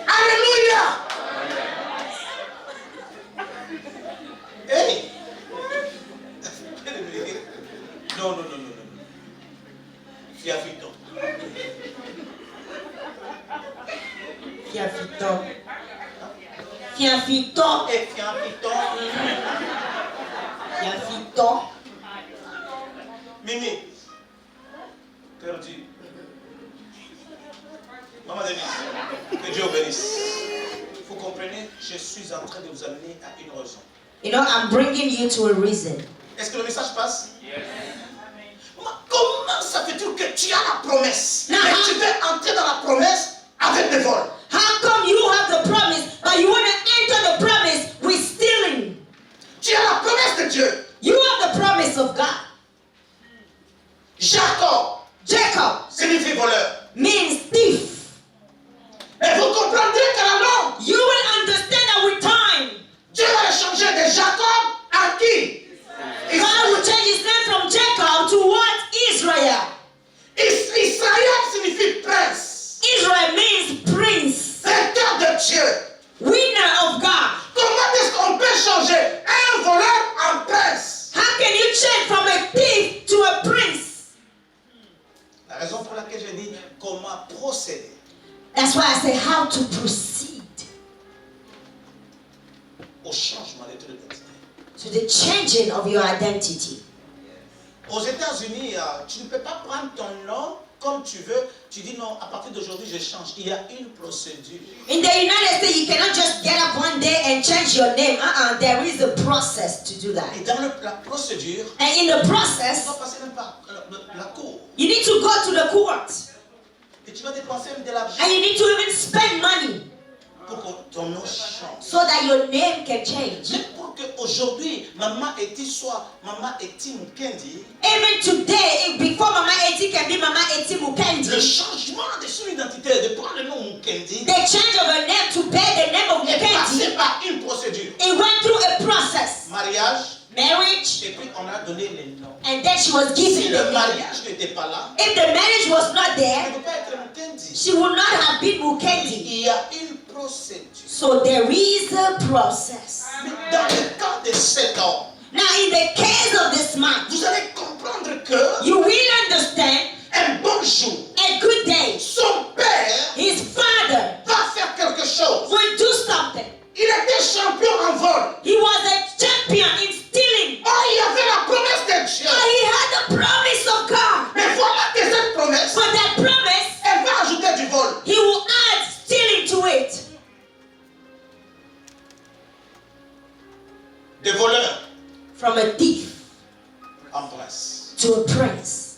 Alléluia. Hey. Non, non, non, non, non. Fiafito. Fiafito. Fiafito. Et fiafito. Fiafito. Mimi. Perdu. Maman Denise, que Dieu vous bénisse. Vous comprenez, je suis en train de vous amener à une raison. You know, I'm bringing you to a reason. Est-ce que le message passe? Comment ça fait-il que tu as la promesse, Non. mais tu veux entrer dans la promesse avec des vols? How come you have the promise, but you want to enter the promise with stealing? Tu as la promesse de Dieu. You have the promise of God. Jacob Jacob signifie voleur. means thief. Mais vous comprendrez qu'à la longue, You will understand that with time, Dieu va le changer de Jacob à qui? God will change his name from Jacob to what? Israel. Israël signifie prince. Israel means prince, Vainqueur de Dieu. winner of God. Comment est-ce qu'on peut changer un voleur en prince? How can you change from a thief to a prince? La raison pour laquelle je dis comment procéder. That's why I say how to proceed Au changement de ton identité. to the changing of your identity. Aux États-Unis, tu ne peux pas prendre ton nom comme tu veux. Tu dis non, à partir d'aujourd'hui, je change. Il y a une procédure. In the United States, you cannot just get up one day and change your name. There is a process to do that. Et dans la procédure, And in the tu process, dois passer même par la cour. you need to go to the court. Et tu vas dépenser même de l'argent And you need to even spend money pour que ton nom change. so that your name can change. Mais pour qu'aujourd'hui, Maman Eti soit Maman Eti Mukendi, Even today, before Mama Eti can be Mama Eti le Mukendi, changement de son identité, de prendre le nom Mukendi, the change of her name to bear the name of est passé Mukendi, par une procédure. it went through a process. Mariage, Marriage, et puis on a donné les noms. and then she was Si given le the name. mariage n'était pas là, If the marriage was not elle there, ne peut pas être Mukendi. she would not have been Mukendi. Il y a une procédure. So there is a process. Mais dans le cas de cet homme, Now, in the case of this man, vous allez comprendre que you will understand un bon jour, a good day, son père his father va faire quelque chose. will do something. Il était champion en vol. He was a champion in stealing. Oh, il y avait la promesse de Dieu. But he had the promise of God. Mais voilà que cette promesse, But that promise, elle va ajouter du vol. he will add stealing to it. Des voleurs From a thief en prince. to a prince.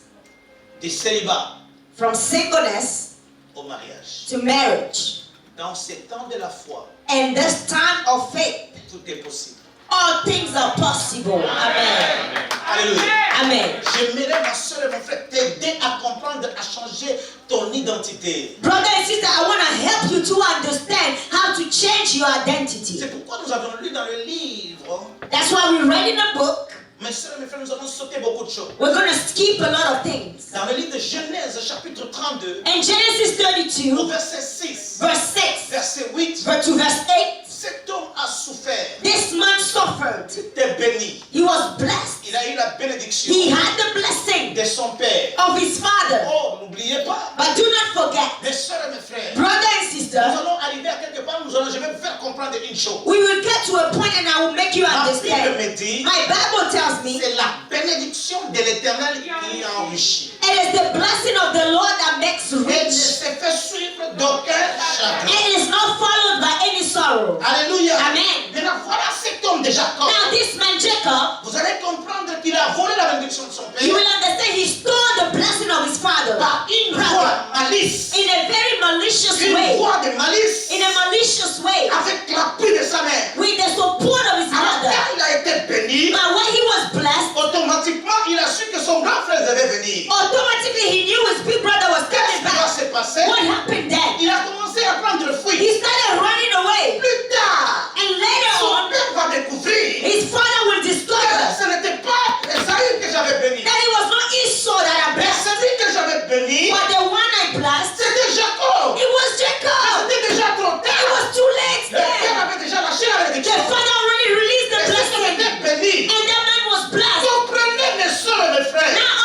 Des célibats From singleness au mariage. to marriage. Dans ces temps de la foi, And this time of faith, tout est possible. all things are possible. Amen. Alléluia. Amen. J'aimerais, ma soeur et mon frère, t'aider à comprendre, à changer ton identité. Brother and sister, I want to help you to understand how to change your identity. C'est pourquoi nous avons lu dans le livre. That's why we read in a book. Mes soeurs et mes frères, nous avons sauté beaucoup de choses. We're going to skip a lot of things. Dans le livre de Genèse, chapitre 32, In Genesis au 32, verset 6, verse 6 verset 8, to verse 8, cet homme a souffert. this man suffered. Il était béni. He was blessed. Il a eu la bénédiction He had the blessing de son père. of his father. Oh, n'oubliez pas, But do not forget, mes soeurs et mes frères, brother and nous sister, allons arriver à quelque part, je vais vous faire comprendre une chose. we will get to a point and I will make you La Bible understand. me dit, My Bible tells me c'est la bénédiction de l'Éternel qui enrichit. it is the blessing of the Lord that makes Et ne rich. se fait suivre d'aucun chagrin. It is not followed by any sorrow. Alléluia. Amen. Maintenant, voilà cet homme de Jacob. Now this man Jacob, Vous allez comprendre qu'il a volé la bénédiction de son père you will understand he stole the blessing of his father par une voie malice. in a very malicious Une way. voie de malice In a malicious way, avec l'appui de sa mère. with the support of his Alors, mother. quand il a été béni, But when he was blessed, automatiquement, il a su que son grand frère devait venir. automatically he knew his big brother was Qu'est-ce coming qui va back. se passer? What happened then? Il a commencé à prendre le He fruit. started running away. Plus tard, And later son on, père va découvrir his father will que discover ce n'était pas Esaü que j'avais béni. that it was not Esau that I Mais blessed, celui que j'avais béni, but the one I blessed, c'était Jacob. it was Jacob. C'était déjà trop It tard. was too late Le père then. avait déjà lâché la The bénédiction. father already released the Et cet homme blessing, était béni. and that man was blessed. Comprenez mes soeurs et mes frères. Now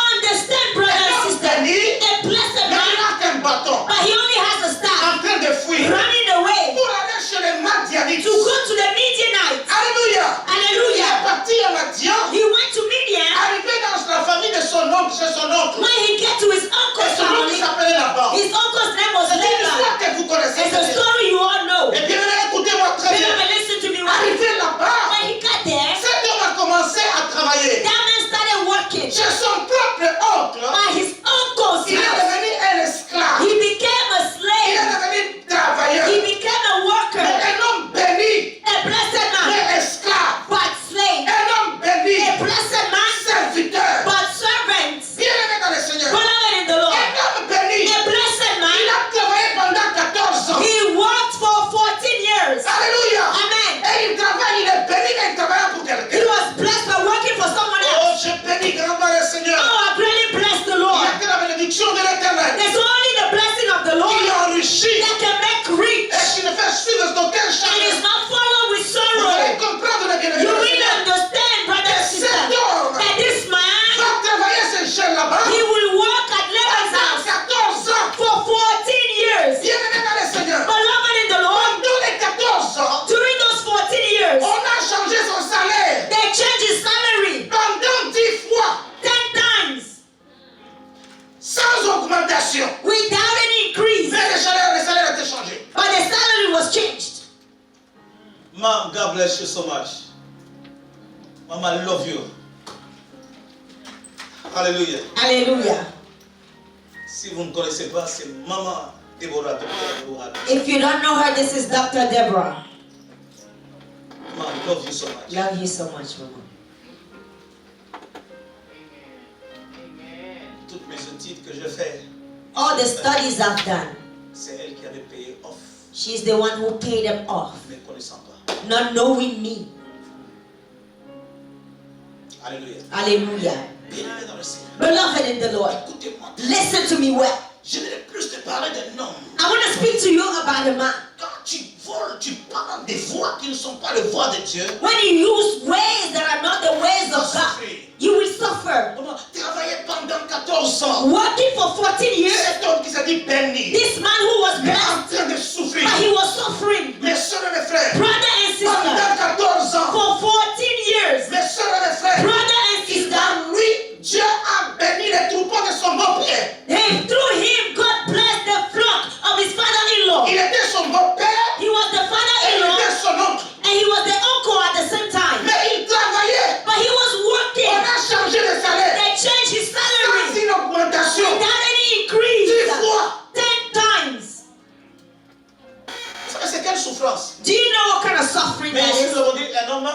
chez son oncle. When he get to his Et uncle's son oncle family, s'appelait Laban. his uncle's name was C'est une Laban. histoire que vous connaissez. It's a story you all know. Et bien, écoutez-moi très bien. Beloved, listen to me right. Arrivé là-bas, When he got there, cet homme a commencé à travailler. that man started working Chez son propre oncle, by his uncle's il est house. devenu un esclave. He became a Il est slave. devenu travailleur. He became a worker, Mais un homme béni, a blessed man, mais esclave. but slave. Un homme béni, A blessed man, serviteur. but servant. Bien-aimé dans le Seigneur. Beloved in the Lord. Un homme béni. A blessed Il man. a travaillé pendant 14 ans. He worked for 14 years. Alléluia. Amen. Et il travaille, il est béni, mais il travaille pour He quelqu'un. was blessed by working for someone Oh, else. je bénis grandement le Seigneur. Oh, I really bless the Il n'y Lord. a que la bénédiction de l'Éternel There's only the blessing of the qui Lord enrichit that can make rich et qui ne fait suivre d'aucun and chagrin. is not followed with Vous allez sorrow. comprendre le bien-aimé. You will understand, brother and sister, that this man, Va travailler ce jeune là-bas he will work at Laban's pendant house 14 ans. for 14 years. Bien-aimé dans le Seigneur. Beloved in the Lord, Pendant les 14 ans, during those 14 years, on a changé son salaire they changed his salary pendant 10 fois 10 times sans augmentation. without any increase. Mais le salaire a été changé. But the salary was changed. Mom, God bless you so much. Mom, I love you. Hallelujah. Hallelujah. Si vous ne connaissez pas, c'est Maman Deborah. If you don't know her, this is Dr. Deborah. Mom, I love you so much. Love you so much, Mama. Toutes mes études que je fais, All the studies I've done, c'est elle qui avait payé off, she's the one who paid them off, ne me connaissant pas. not knowing me. Alléluia. Hallelujah. Bien-aimé dans le Seigneur. Beloved in the Lord, Écoutez-moi. listen to me well. J'aimerais plus te parler d'un homme. I want to speak to you about a man. Quand tu voles, tu parles des voies qui ne sont pas les voies de Dieu. When you use ways that are not the ways of God, you will suffer. Comment travailler pendant 14 ans. Working for 14 years, Cet homme qui s'est dit béni, this man who was mais en blessed, train de souffrir. but he was suffering. Mes soeurs et mes frères, Brother and sister, pendant 14 ans, for 14 years, mes soeurs et mes frères, brother and il sister, par lui, Dieu a béni les troupeaux de son beau-père. hey, through him, God blessed the flock of his father-in-law. Il était son beau-père He was the et il father-in-law était son oncle. and he was the uncle at the same time. Mais il travaillait. But he was On working. a changé le salaire They changed his sans salary une augmentation. without any increase. 10 fois. 10 times. Ça, c'est quelle souffrance? Do you know what kind of suffering Mais that ici, is? nous avons dit un homme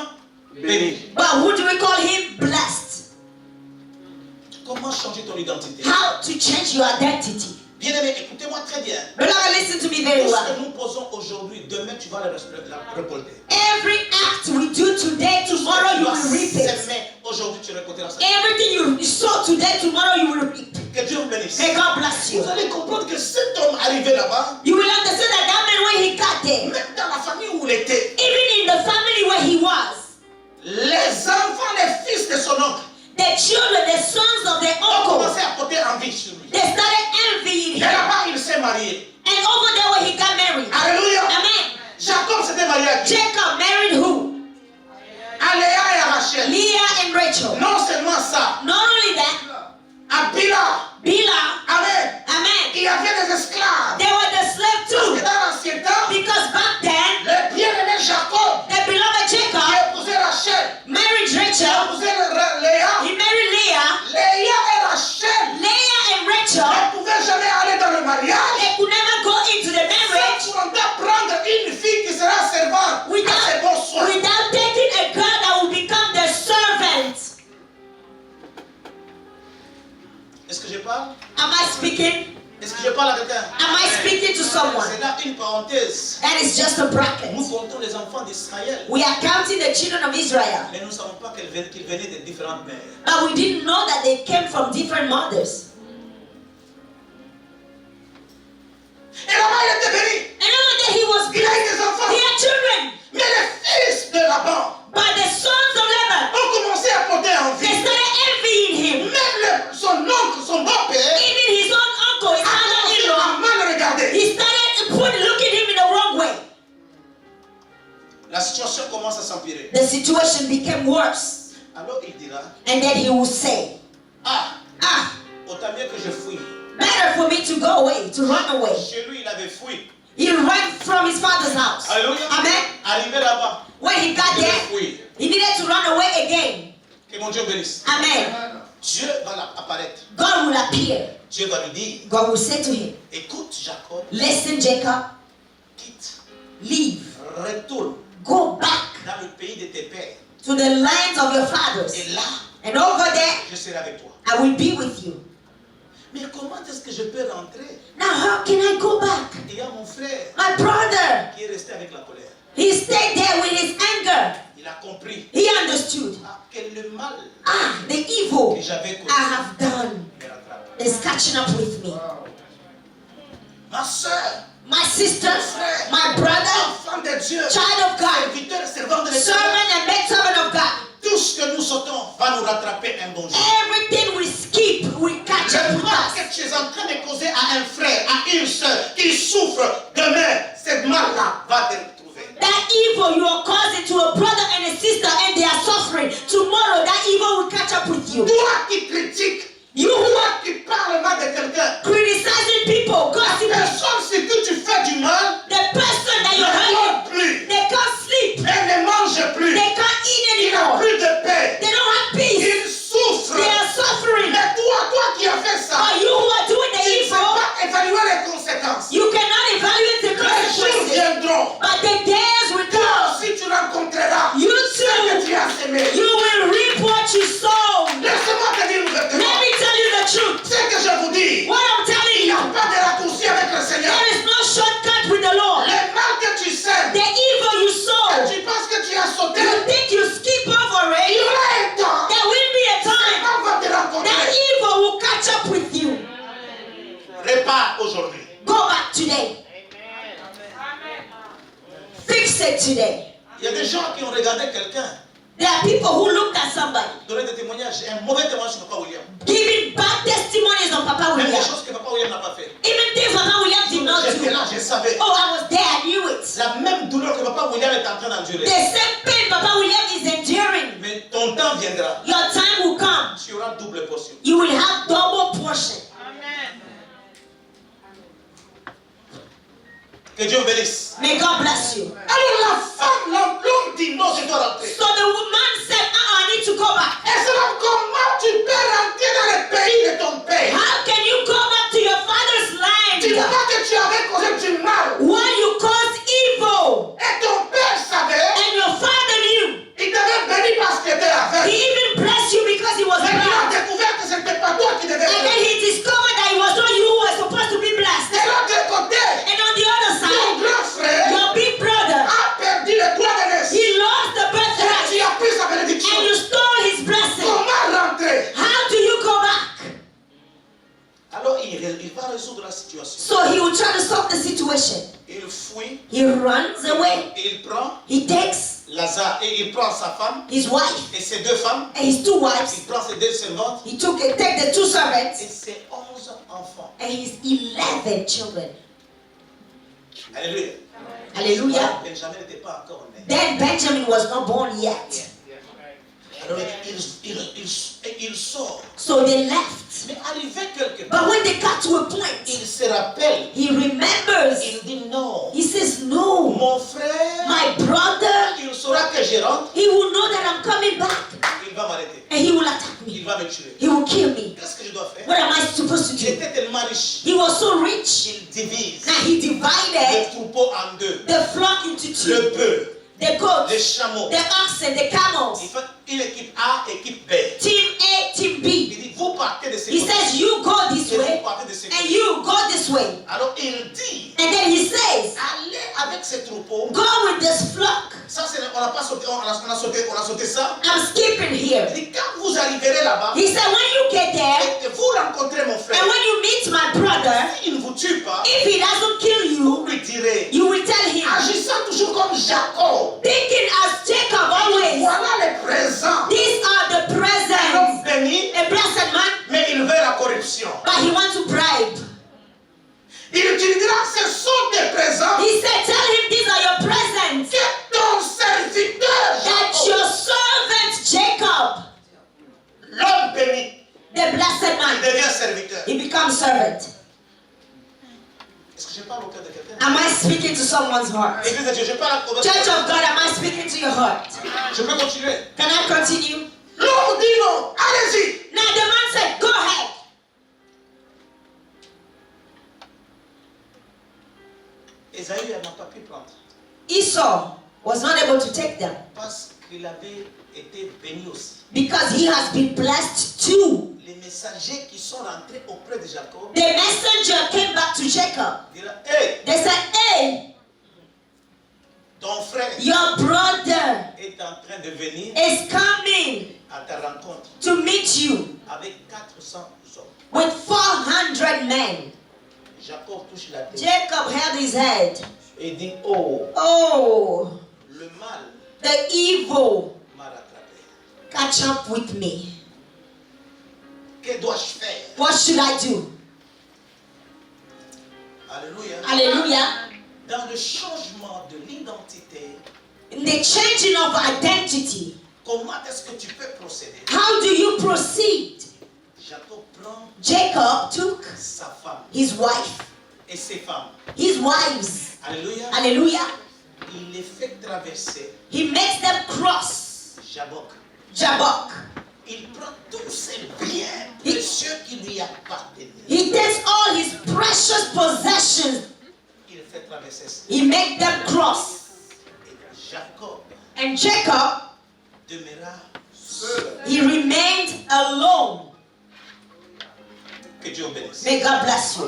béni. But who do we call him? Blessed. Comment changer ton identité? How to change your identity. Bien-aimé, écoutez-moi très bien. Beloved, listen to me very Tout ce well. que nous posons aujourd'hui, demain tu vas la récolter. Every act we do today, tomorrow you will reap it. S'aimer, aujourd'hui tu récolteras ça. Everything you sow today, tomorrow you will reap. Que Dieu vous bénisse. May God bless you. Vous allez comprendre que cet homme arrivé là-bas, You will understand that that man, when he got there, même dans la famille où il était, even in the family where he was, les enfants, les fils de son oncle the children, the sons of the ont uncle, commencé à porter envie sur lui. they started envying Et him. là-bas, il s'est marié. And over there where he got married, Alléluia. amen. Jacob s'était marié à qui? Jacob married who? À Léa et à Rachel. Leah and Rachel. Non seulement ça, Not only that, à Bila. Bilhah, Amen. amen. Il y avait des esclaves. They were the slave Parce que too. dans l'ancien temps, Because back then, le bien-aimé Jacob, the beloved qui Jacob a épousé Rachel, married qui a Rachel. épousé Léa, He married Leah. Léa et Rachel Leah and Rachel, ne pouvaient jamais aller dans le mariage they could never go into the marriage sans prendre une fille qui sera servante à ses bons soins. without taking a girl that will become their servant. Est-ce que je parle? Am I speaking? Est-ce que je parle à quelqu'un? Am I speaking to someone? C'est là une parenthèse. That is just a bracket. Nous comptons les enfants d'Israël, We are counting the children of Israel, mais nous ne savons pas qu'ils venaient de différentes mères. but we didn't know that they came from different mothers. Et là-bas, il était béni. And over there he was Il a blessed. eu des enfants. He had children, Mais les fils de Laban but the sons of Laban, ont commencé à porter they envie. started envying him. Même son oncle, son beau-père, Even his own uncle, his a commencé father-in-law, à mal regarder. he started looking him in the wrong way. La situation commence à s'empirer. The situation became worse. Alors il dira, And then he will say, ah, ah, for me to go away, to run away. Chez lui, il avait fui. He ran from his father's house. Alléluia. Amen. Arrivé là-bas, When he got il there, devait fuir. he needed to run away again. Que mon Dieu bénisse. Amen. Dieu va apparaître. God will appear. Dieu va lui dire, God will say to him, écoute Jacob, listen, Jacob, quitte, leave. retourne Go back dans le pays de tes pères. to the lands of your fathers. Et là, And over there, je serai avec toi. I will be with you. Mais comment est-ce que je peux rentrer? Now, how can I go back? Il y a mon frère My brother, qui est resté avec la colère. he stayed there with his anger. Il a compris He understood. ah, que le mal The evil que j'avais I commis have done me rattrape. is catching up with me. Ma soeur, My sister, my brother, enfant de Dieu, child of God, serviteur, servant de servant l'Éternel, and maidservant of God, tout ce que nous sautons va nous rattraper un bon jour. everything we skip will catch up Le with mal us. que tu es en train de causer à un frère, à une soeur qui souffre, demain, ce mal-là va te retrouver. That evil you are causing to a brother and a sister and they are suffering, tomorrow that evil will catch up with you. Toi qui critiques, You who toi are qui parles mal de quelqu'un, criticizing people, la gossiping, personne sur qui tu fais du mal the person that ne you're hurting, dort plus, they can't sleep, elle ne mange plus, they can't eat il n'a anymore, plus de paix, they don't have peace, il souffre. they are suffering. Mais toi qui as fait ça, But you who are doing the tu ne sais evil, pas évaluer les conséquences. you cannot evaluate the Les jours consequences. viendront, But the days will toi come. aussi tu rencontreras You ce que too, tu as semé. you will reap what you sow. Laissez-moi te dire Let ouvertement, me tell you the truth. ce que je vous dis, What I'm telling il n'y you, a pas de raccourci avec le Seigneur. there is no shortcut with the Lord. Le mal que tu sèmes, The evil you que sow, tu penses que tu as sauté, you think you skip over il y it, aura un temps, there will be a ce time mal va te that rencontrer. evil will catch up with you. Répare aujourd'hui. Go back today. Fix it today. Il y a des gens qui ont regardé quelqu'un There are people who look at somebody, donner des témoignages, un mauvais témoignage sur Papa William. giving bad testimonies on Papa Même des William. choses que Papa William n'a pas fait. Even things Papa William did not J'étais do. là, je savais. Oh, I was there, I knew it. La même douleur que Papa William est en train d'endurer. The same pain Papa William is enduring. Mais ton temps viendra. Your time will come. Tu auras double portion. You will have double portion. Que Dieu bénisse. May God bless you. Alors la femme, l'homme dit non, je dois rentrer. So the woman said, I need to go back. Et c'est là comment tu peux rentrer dans le pays de ton père. How can you go back to your father's Tu ne land vois que tu avais causé du mal. when you caused evil Et ton père savait, and your father knew? il t'avait béni parce que tu étais He aveugle. even blessed you because he was Mais il a blind. découvert que ce n'était pas toi qui devais And then faire. he discovered that it was not you who were supposed to be De blessed. l'autre côté, And on the other ton side, grand frère your big brother, a perdu le droit de naissance. he lost the Et birthright tu as pris sa and bénédiction. you stole his blessing. Comment rentrer? How do you go back? Alors il va résoudre la situation. So he will try to solve the situation. Il fuit, He runs away. il prend He takes Lazare et il prend sa femme his wife et ses deux femmes. and his two wives. Il prend ses deux servantes He take the two et servants ses 11 enfants. and his 11 children. Alléluia. Hallelujah. Benjamin n'était pas encore né. Then Benjamin was not born yet. Alors il sort. So they left. Mais arrivé quelque part, But when they got to a point, il se rappelle. he remembers. Il dit non. He says, no, Mon frère, my brother, il saura que je rentre. he will know that I'm coming back Il va m'arrêter. and he will attack Il me. va me tuer. He will kill me. Qu'est-ce que je dois faire? What am I supposed to Il do? était tellement riche. He was so rich. Il divise Now he le divided troupeau en deux. the flock into Le two. bœuf, The goats, les chameaux. the oxen, the camels. Il fait une équipe A, équipe B. Team A, Team Il B. dit, vous partez de ce He côté. says, you go this Et way vous partez de ce and côté. you go this way. Alors il dit, And then he says, allez avec ces troupeaux. go with this flock. Ça, on n'a pas sauté, on a sauté ça. I'm skipping here. Il dit, quand vous arriverez là-bas, He said, when you get there et que vous rencontrez mon frère, and when you meet my brother, s'il ne vous tue pas, if he doesn't kill vous you, lui direz, you will tell him, agissant toujours comme Jacob, thinking as Jacob always, voilà les présents. these are the Un homme presents. béni, A blessed man, mais il veut la corruption. but he wants to bribe. Il utilisera ce sont des présents He said, tell him these are your presents que ton serviteur that Jacob, your servant Jacob, l'homme béni, the blessed il man, devient serviteur. he becomes servant. Est-ce que je parle au cœur de quelqu'un? Am I speaking to someone's heart? Église de Dieu, je parle au cœur de Church quelqu'un. of God, am I speaking to your heart? Je peux continuer. Can I continue? L'homme dit non, allez-y. Now the man said, go ahead. Esaü n'a pas pu prendre Esau was not able to take them parce qu'il avait été béni aussi. because he has been blessed too. Les messagers qui sont rentrés auprès de Jacob The messenger came back to Jacob. diront, hey, They said, hey, ton frère your brother est en train de venir is coming à ta rencontre to meet you avec 400 hommes. with 400 men. Jacob touche la tête Jacob held his head. et dit, oh, Oh, le mal the evil m'a rattrapé. catch up with me. Que dois-je faire? What should I do? Alléluia. Hallelujah. Dans le changement de l'identité, In the changing of identity, comment est-ce que tu peux procéder? how do you proceed? Jacob prend Jacob took sa femme his wife, et ses femmes. his wives. Alléluia. Hallelujah. Il les fait traverser He makes them cross Jabbok. Jabbok. Il prend tous ses biens précieux qui lui appartenaient. He takes all his precious possessions. Il fait traverser ça. He makes them cross. Et Jacob And Jacob, demeura seul. he remained alone. Que Dieu bénisse. May God bless you.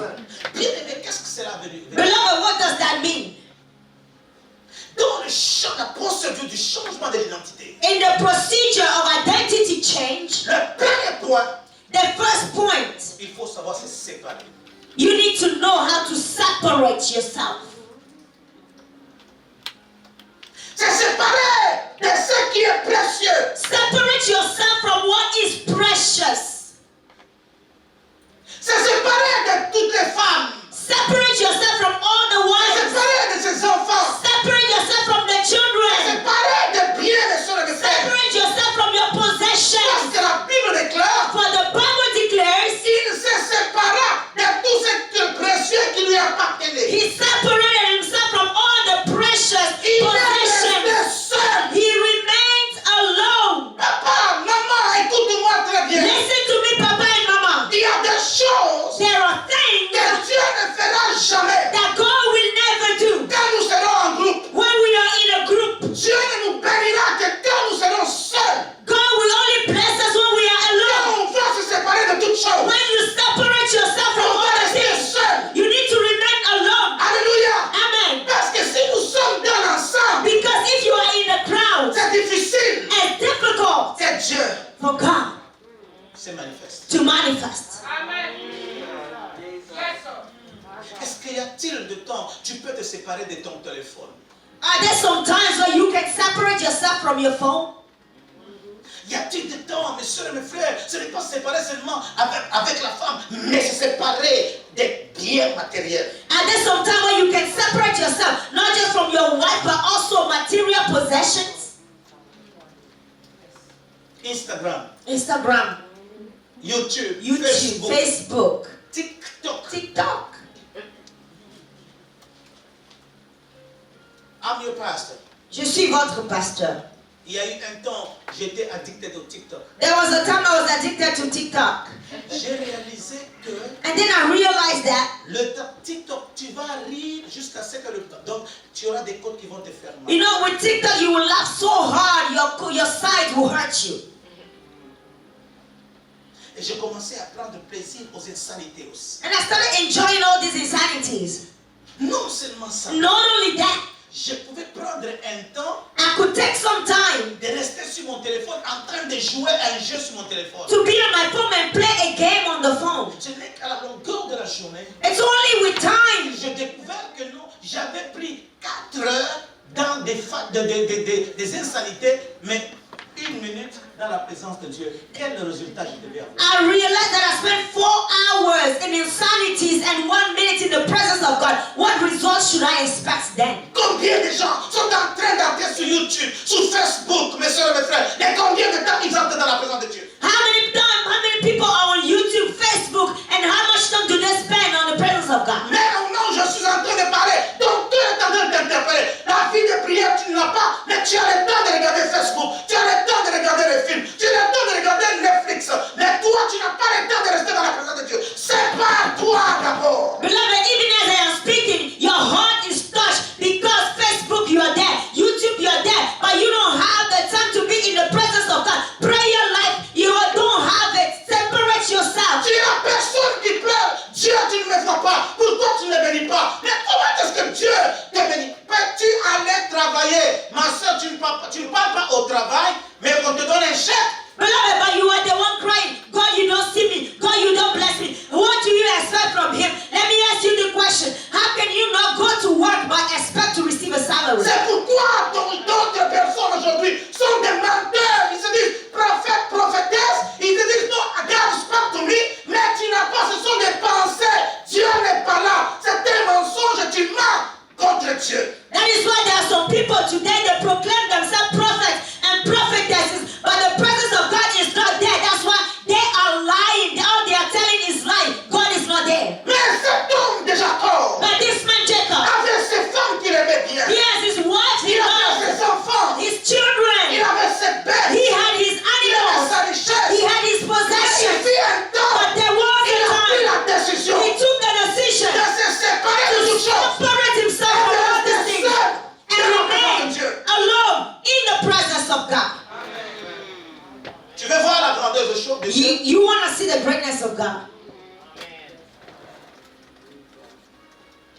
Bien aimé, qu'est-ce que cela veut dire? Beloved, what does that mean? Dans le champ, la procédure du changement de l'identité, In the procedure of identity change, le premier point, the first point, il faut savoir se séparer. you need to know how to separate yourself. Se séparer de ce qui est précieux. Separate yourself from what is precious. Se séparer de toutes les femmes. Separate yourself from all the Se wives. séparer de ses enfants. Separate yourself from the Se children. séparer des biens des soeurs et des frères. Separate yourself from your Parce possessions. que la Bible déclare, For the Bible declares, il se sépara de tout ce précieux qui lui appartenait. he separated himself from all the precious Il est possessions. resté seul. He remains alone. Papa, maman, écoute-moi très bien. Listen to me, Papa and Mama. Il y a des choses There are things que Dieu ne fera jamais that God will never do quand nous serons en groupe. when we are in a group. Dieu ne nous bénira que quand nous serons seuls. God will only bless us when we are alone. Quand on va se séparer de toutes choses, When you separate yourself from on va other rester things, seul. you need to remain alone. Alléluia. Amen. Parce que si nous sommes dans l'ensemble, Because if you are in a crowd, c'est difficile. it's difficult C'est Dieu for God se manifeste. to manifest. Est-ce qu'il y a-t-il de temps tu peux te séparer de ton téléphone? Are there some times where you can separate yourself from your phone? Y a-t-il de temps, mes soeurs et mes frères, ce n'est pas se séparer seulement avec la femme, mais se séparer des biens matériels. Are there some time where you can separate yourself, not just from your wife, but also material possessions? Instagram, YouTube, YouTube, Facebook, TikTok. TikTok. I'm your pastor. Je suis votre pasteur. Il y a eu un temps, j'étais addicté au TikTok. There was a time I was addicted to TikTok. J'ai réalisé que And then I realized that le TikTok, tu vas rire jusqu'à ce que donc tu auras des côtes qui vont te faire mal. you know, with TikTok, you will laugh so hard, your sides will hurt you. Et j'ai commencé à prendre plaisir aux insanités aussi. And I started enjoying all these insanities. Non seulement ça, Not only that, je pouvais prendre un temps I could take some time de rester sur mon téléphone en train de jouer à un jeu sur mon téléphone. to be on my phone and play a game on the phone. Ce n'est qu'à la longueur de la journée, It's only with time j'ai découvert que non, j'avais pris 4 heures dans des insanités, mais 1 minute dans la présence de Dieu. Quel résultat je devais avoir? I realized that I spent 4 hours in insanities and 1 minute in the presence of God. What results should I expect then? Combien de gens sont en train d'entrer sur YouTube, sur Facebook, mes soeurs et mes frères, et combien de temps ils entrent dans la présence de Dieu? How many people are on YouTube, Facebook, and how much time do they spend on the presence of God? Mais au moment où je suis God.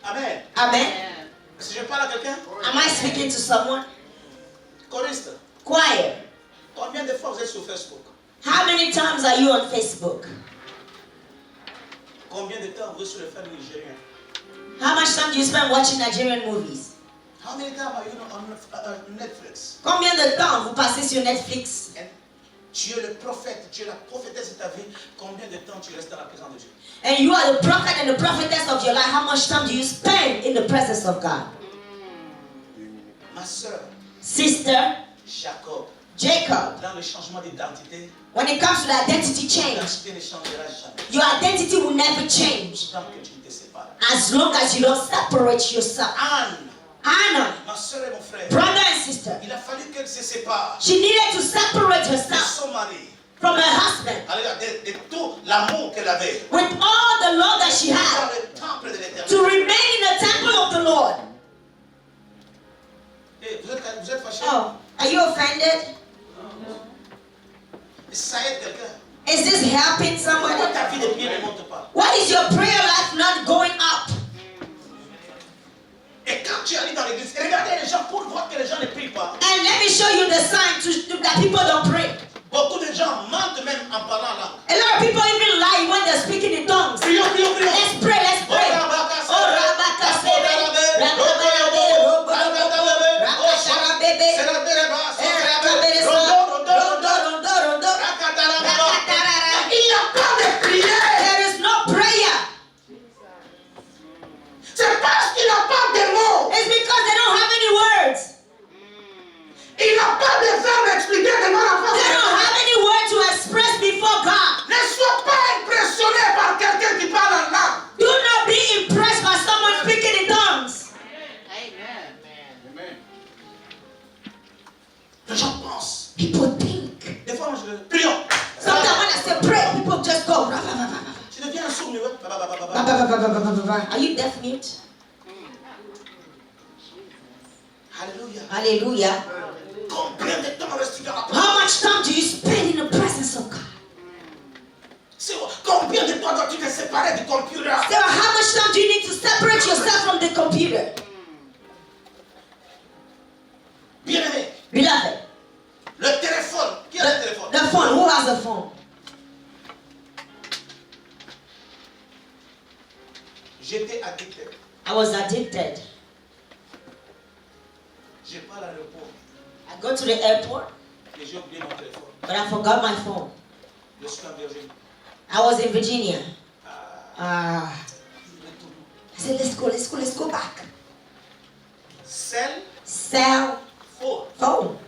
Amen. Amen. Si je parle à quelqu'un, Am I speaking to someone? choriste, Choir. combien de fois vous êtes sur Facebook? How many times are you on Facebook? Combien de temps vous êtes sur le film nigérien? How much time do you spend watching Nigerian movies? How many times are you on Netflix? Combien de temps vous passez sur Netflix? And tu es le prophète, tu es la prophétesse de ta vie. Combien de temps tu restes dans la présence de Dieu? And you are the prophet and the prophetess of your life. How much time do you spend in the presence of God? Ma soeur, Sister, Jacob, Jacob, dans le changement d'identité, when it comes to the identity change, l'identité ne changera jamais. your identity will never change Tant que tu ne te sépares. as long as you don't separate yourself. Anne, Anna, ma soeur et mon frère, brother and sister, il a fallu qu'elle se sépare she needed to separate de herself son mari. from her husband Alléluia, de tout l'amour qu'elle avait with all the love that she dans had le temple de to l'éternel. remain in the temple of the Lord. Eh, vous êtes fâché? Oh, are you offended? Ça aide quelqu'un. Is this helping Pourquoi somebody? ta vie de prière ne monte pas? What is your prayer life not going up? Et quand tu arrives dans l'église, regardez les gens pour voir que les gens ne prient pas. And let me show you the sign that people don't pray. Beaucoup de gens mentent même en parlant là. A lot of people even lie when they're speaking in tongues. Prions, prions, prions. Let's pray, let's pray. Oh, Rabakasebe, Rakabebe, Robo, Rakasharabebe, Rakabebe, Rondo, Rondo, Rondo, Rakatarara. Il n'y a pas de prière. There is no prayer. C'est parce qu'il n'a pas de mots. It's because they don't have any words. Il n'a pas de verbe expliqué devant la face. They don't have any word to express before God. Ne sois pas impressionné par quelqu'un qui parle en langue. Do not be impressed by someone speaking in tongues. Les gens pensent. People think. Des fois, moi, je prions. Sometimes when I say pray, people just go. Tu deviens un sourd muet. Are you deaf mute? Alléluia. Hallelujah. Combien de temps restes-tu dans la How présence? much time do you spend in the presence of God? Combien de temps dois-tu te séparer du computer? Sarah, how much time do you need to separate yourself from the computer? Bien-aimé, Beloved, le téléphone. Qui a le téléphone? the phone. Who has a phone? J'étais addicté. I was addicted. Je pars à l'aéroport I go to the airport, et j'ai oublié mon téléphone. but I forgot my phone. Je suis en Virginie. I was in Virginia. Ah, I said, let's go back. cell, Cell phone. phone.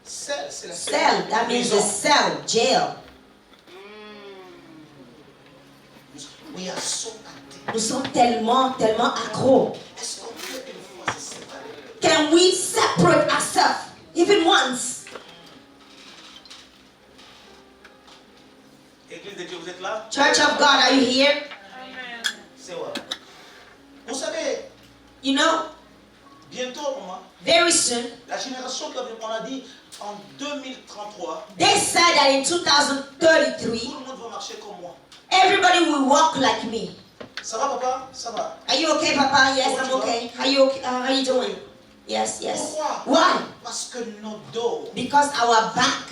Cell, c'est la Cell, that means the cell, jail. We are so addicted. Nous sommes tellement accros. Est-ce qu'on peut une fois se séparer? Can we separate ourselves even once? Église de Dieu, vous êtes là? Church of God, are you here? C'est vrai. Vous savez, You know, bientôt, moi, very soon, la génération qu'on a dit en 2033, they said that in 2033, tout le monde va marcher comme moi. everybody will walk like me. Ça va, papa? Ça va. Are you okay, Papa? Yes, I'm okay. Are you okay? How are you doing? Yes, yes. Pourquoi? Why? Parce que nos dos. Because our back.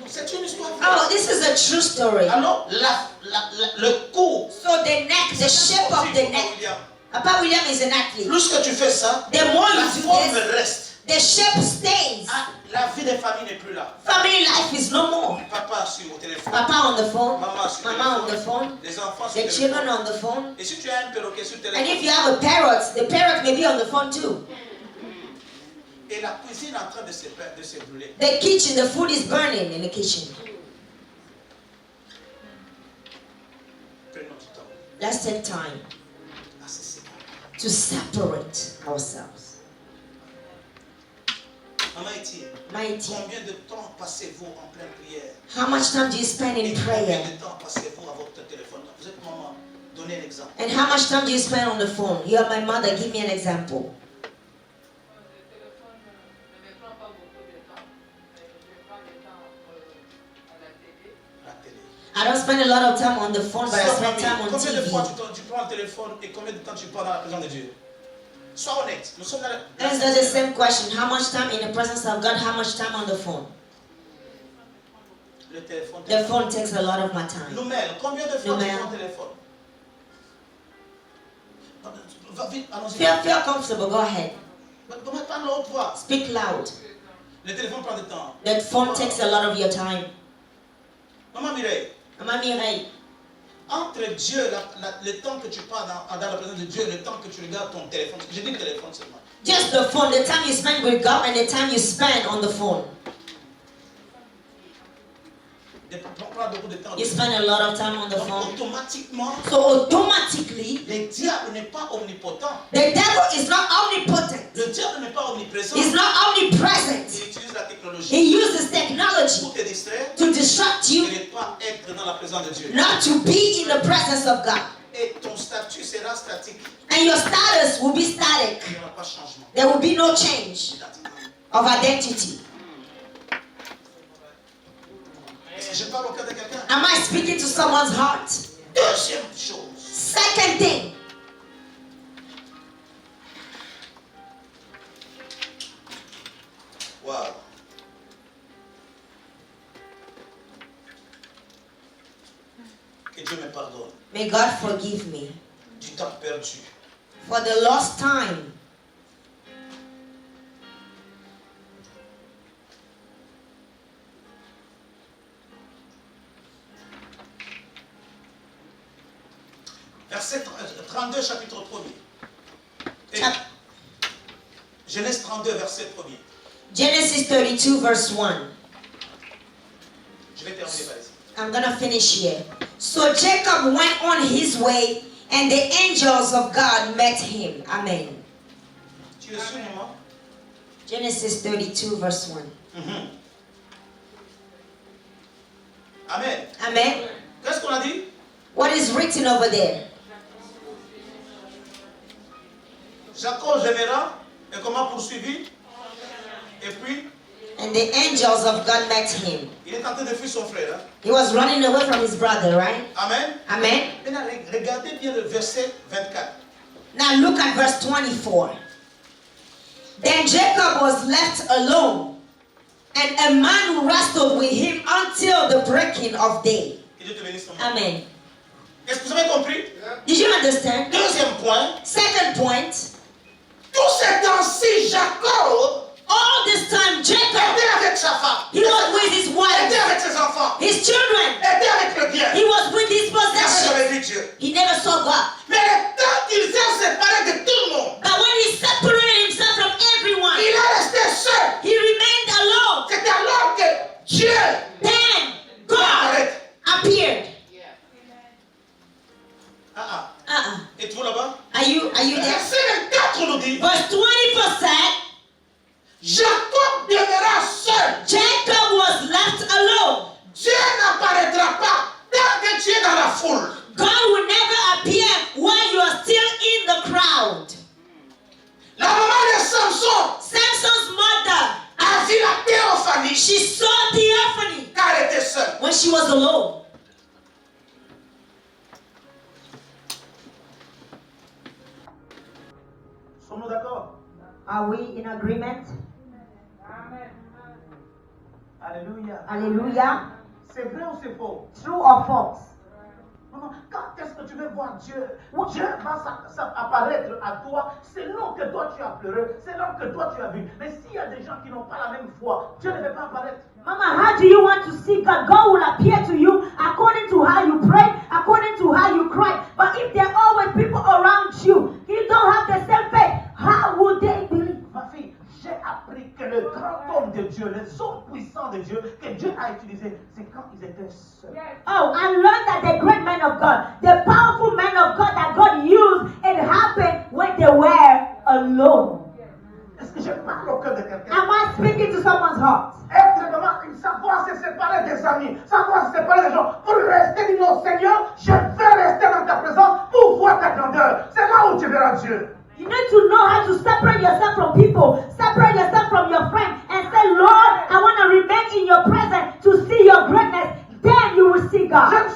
C'est une histoire Oh, vraie. this is a true story. Alors, le cou. So the neck, the shape of the neck. Papa William is an athlete. Plus que tu fais ça, The more la you do forme this, reste. the shape stays. Ah, la vie des familles n'est plus là. Family life is no more. Papa sur au téléphone. Papa on the phone, Maman sur le Mama on the téléphone. phone, Les enfants sur the le children téléphone. on the phone. Et si tu as un perroquet sur le And if téléphone, you have a parrot, the parrot may be on the phone too. et la cuisine est en train de se brûler. The kitchen, the food is burning in the kitchen. Prenons du temps Let's take time à se séparer. to separate ourselves. Maman Etienne, Mighty. combien de temps passez-vous en pleine prière? How much time do you spend Et in combien prayer? de temps passez-vous à votre téléphone? Vous êtes maman. Donnez un exemple. And how much time do you spend on the phone? You are my mother. Give me an example. La télé. I don't spend a lot of time on the phone, but I Sois spend famille. time on Combien de fois TV. tu prends le téléphone et combien de temps tu parles dans la présence de Dieu? Sois honnête. Nous sommes dans la... Answer the same question. How much time in the presence of God? How much time on the phone? Le téléphone. The phone takes a lot of my time. Noumel, combien de fois tu Noumel. prends le téléphone? Va vite, allons-y. Feel comfortable. Go ahead. Comment parle haute voix? Speak loud. Le téléphone prend du temps. The phone takes a lot of your time. Maman Mireille, Maman Mireille, entre Dieu, le temps que tu parles dans la présence de Dieu et le temps que tu regardes ton téléphone, j'ai dit le téléphone seulement. just the phone, the time you spend with God and the time you spend on the phone. Prends beaucoup de temps. You spend a lot of time on the Donc, phone. automatiquement, So automatically, le diable n'est pas omnipotent. the devil is not omnipotent. Le diable n'est pas omniprésent. He's not omnipresent. Il utilise la technologie He uses technology pour te distraire to distract et you, ne pas être dans la présence de Dieu. not to be in the presence of God. Et ton statut sera statique. And your status will be static. Il n'y aura pas de changement. There will be no change of identity. Je parle au cœur de quelqu'un. Am I speaking to someone's heart? Deuxième chose. Second thing, Wow. Que Dieu me pardonne may God forgive me du temps perdu. for the lost time. Verset 32, chapitre 1er. Et Genèse 32, verset 1er. Genesis 32 verse 1. Je vais terminer par ici. I'm gonna finish here. So Jacob went on his way, and the angels of God met him. Amen. Tu es sûr, maman? Genesis 32 verse 1. Mhm. Amen. Amen. Qu'est-ce qu'on a dit? What is written over there? Jacob généra et comment poursuivi? Et puis, And the angels of God met him. il est en train de fuir son frère. Hein? He was running away from his brother, right? Amen. Amen. Maintenant, regardez bien le verset 24. Now look at verse 24. Then Jacob was left alone, and a man wrestled with him until the breaking of day. Que Dieu te bénisse. Maman. Amen. Est-ce que vous avez compris? Did you understand? Deuxième point. Second point, Tout ce temps-ci, Jacob all this time Jacob, était avec sa femme. he was with his Était wife, avec ses enfants. his children, Était avec le bien. he was with his Il n'avait possessions. jamais vu Dieu. He never saw God. Mais quand il s'est séparé de tout le monde, But when he separated himself from everyone, il est resté seul. he remained alone. C'est alors que Dieu Then God arrête. appeared. Et vous là-bas? Are you there? Verset 24 nous dit, Verse 24 said, Jacob demeura seul. Jacob was left alone. Dieu n'apparaîtra pas tant que tu es dans la foule. God will never appear while you are still in the crowd. La maman de Samson Samson's mother, a vu la théophanie she saw theophany car elle était seule. when she was alone. Sommes-nous d'accord? Are we in agreement? Alléluia. Hallelujah. C'est vrai ou c'est faux? True or false? Maman, quand est-ce que tu veux voir Dieu? Où Dieu va apparaître à toi selon que toi tu as pleuré, selon que toi tu as vu. Mais s'il y a des gens qui n'ont pas la même foi, Dieu ne va pas apparaître. Mama, how do you want to see God? God will appear to you according to how you pray, according to how you cry. But if there are always people around you, you don't have the same faith, how would they believe? Ma fille, j'ai appris que le grand homme de Dieu, les hommes puissants de Dieu, que Dieu a utilisé, c'est quand ils étaient seuls. Oh, I learned that the great men of God, the powerful men of God that God used, it happened when they were alone. Est-ce que je parle au cœur de quelqu'un? Am I speaking to someone's heart? Être vraiment, savoir se séparer des amis, savoir se séparer des gens, pour rester dit non Seigneur, je veux rester dans ta présence pour voir ta grandeur. C'est là où tu verras Dieu. You need to know how to separate yourself from people, separate yourself from your friends, and say, Lord, I want to remain in your presence to see your greatness. Then you will see God. Je ne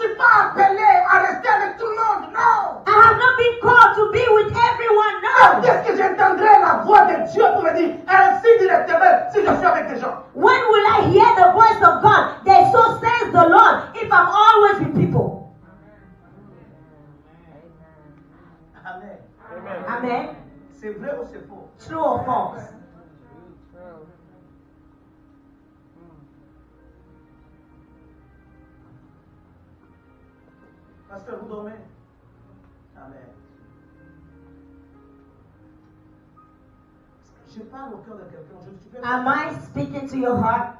Vrai ou c'est faux? True or false? Pasteur, vous dormez? Amen. Je parle au cœur de quelqu'un. Am I speaking to your heart?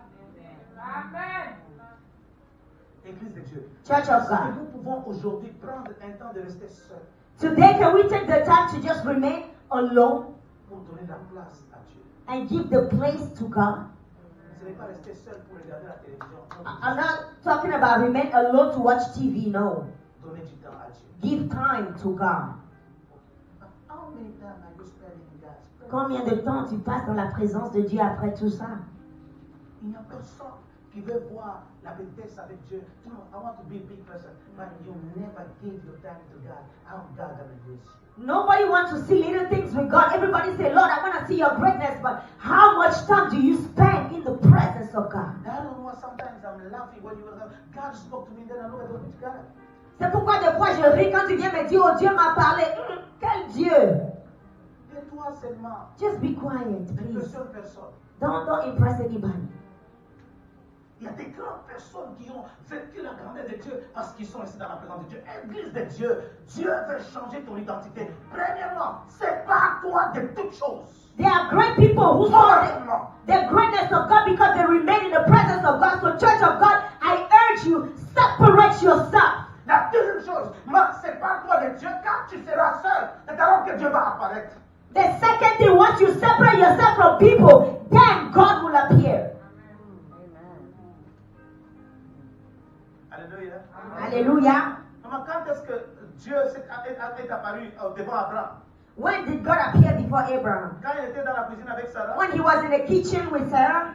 Amen. Église de Dieu. Church of Et God. nous pouvons aujourd'hui prendre un temps de rester seuls Today, can we take the time to just remain alone pour donner la place à Dieu. and give the place to God? Ce n'est pas rester seul pour regarder la télévision. I'm not talking about remain alone to watch TV, no. Donner du temps à Dieu. Give time to God. How many times are you spending in God's presence? Combien de temps tu passes dans la présence de Dieu après tout ça? Il n'y a personne qui veut voir la vitesse avec Dieu. No, I want to be a big person, but you never give your time to God. How God gonna bless you? Nobody wants to see little things with God. Everybody say, Lord, I want to see your greatness, but how much time do you spend in the presence of God? I don't know why sometimes I'm laughing when you were there. God spoke to me, then I look at the God. C'est pourquoi des fois je ris quand tu viens me dire, oh Dieu m'a parlé. Quel Dieu? Tais-toi seulement. Just be quiet, Ne please. impressionne personne. Don't impress anybody. Il y a des grandes personnes qui ont vécu la grandeur de Dieu parce qu'ils sont ici dans la présence de Dieu. Église de Dieu, Dieu veut changer ton identité. Premièrement, sépare toi de toutes choses. There are great people who saw the greatness of God because they remain in the presence of God. So, Church of God, I urge you, separate yourself. La deuxième chose, sépare-toi de Dieu quand tu seras seul. C'est alors que Dieu va apparaître. The second thing, once you separate yourself from people, then God will appear. Alléluia. Hallelujah. Maman, quand est-ce que Dieu est apparu devant Abraham? When did God appear before Abraham? Quand il était dans la cuisine avec Sarah? When he was in the kitchen with Sarah?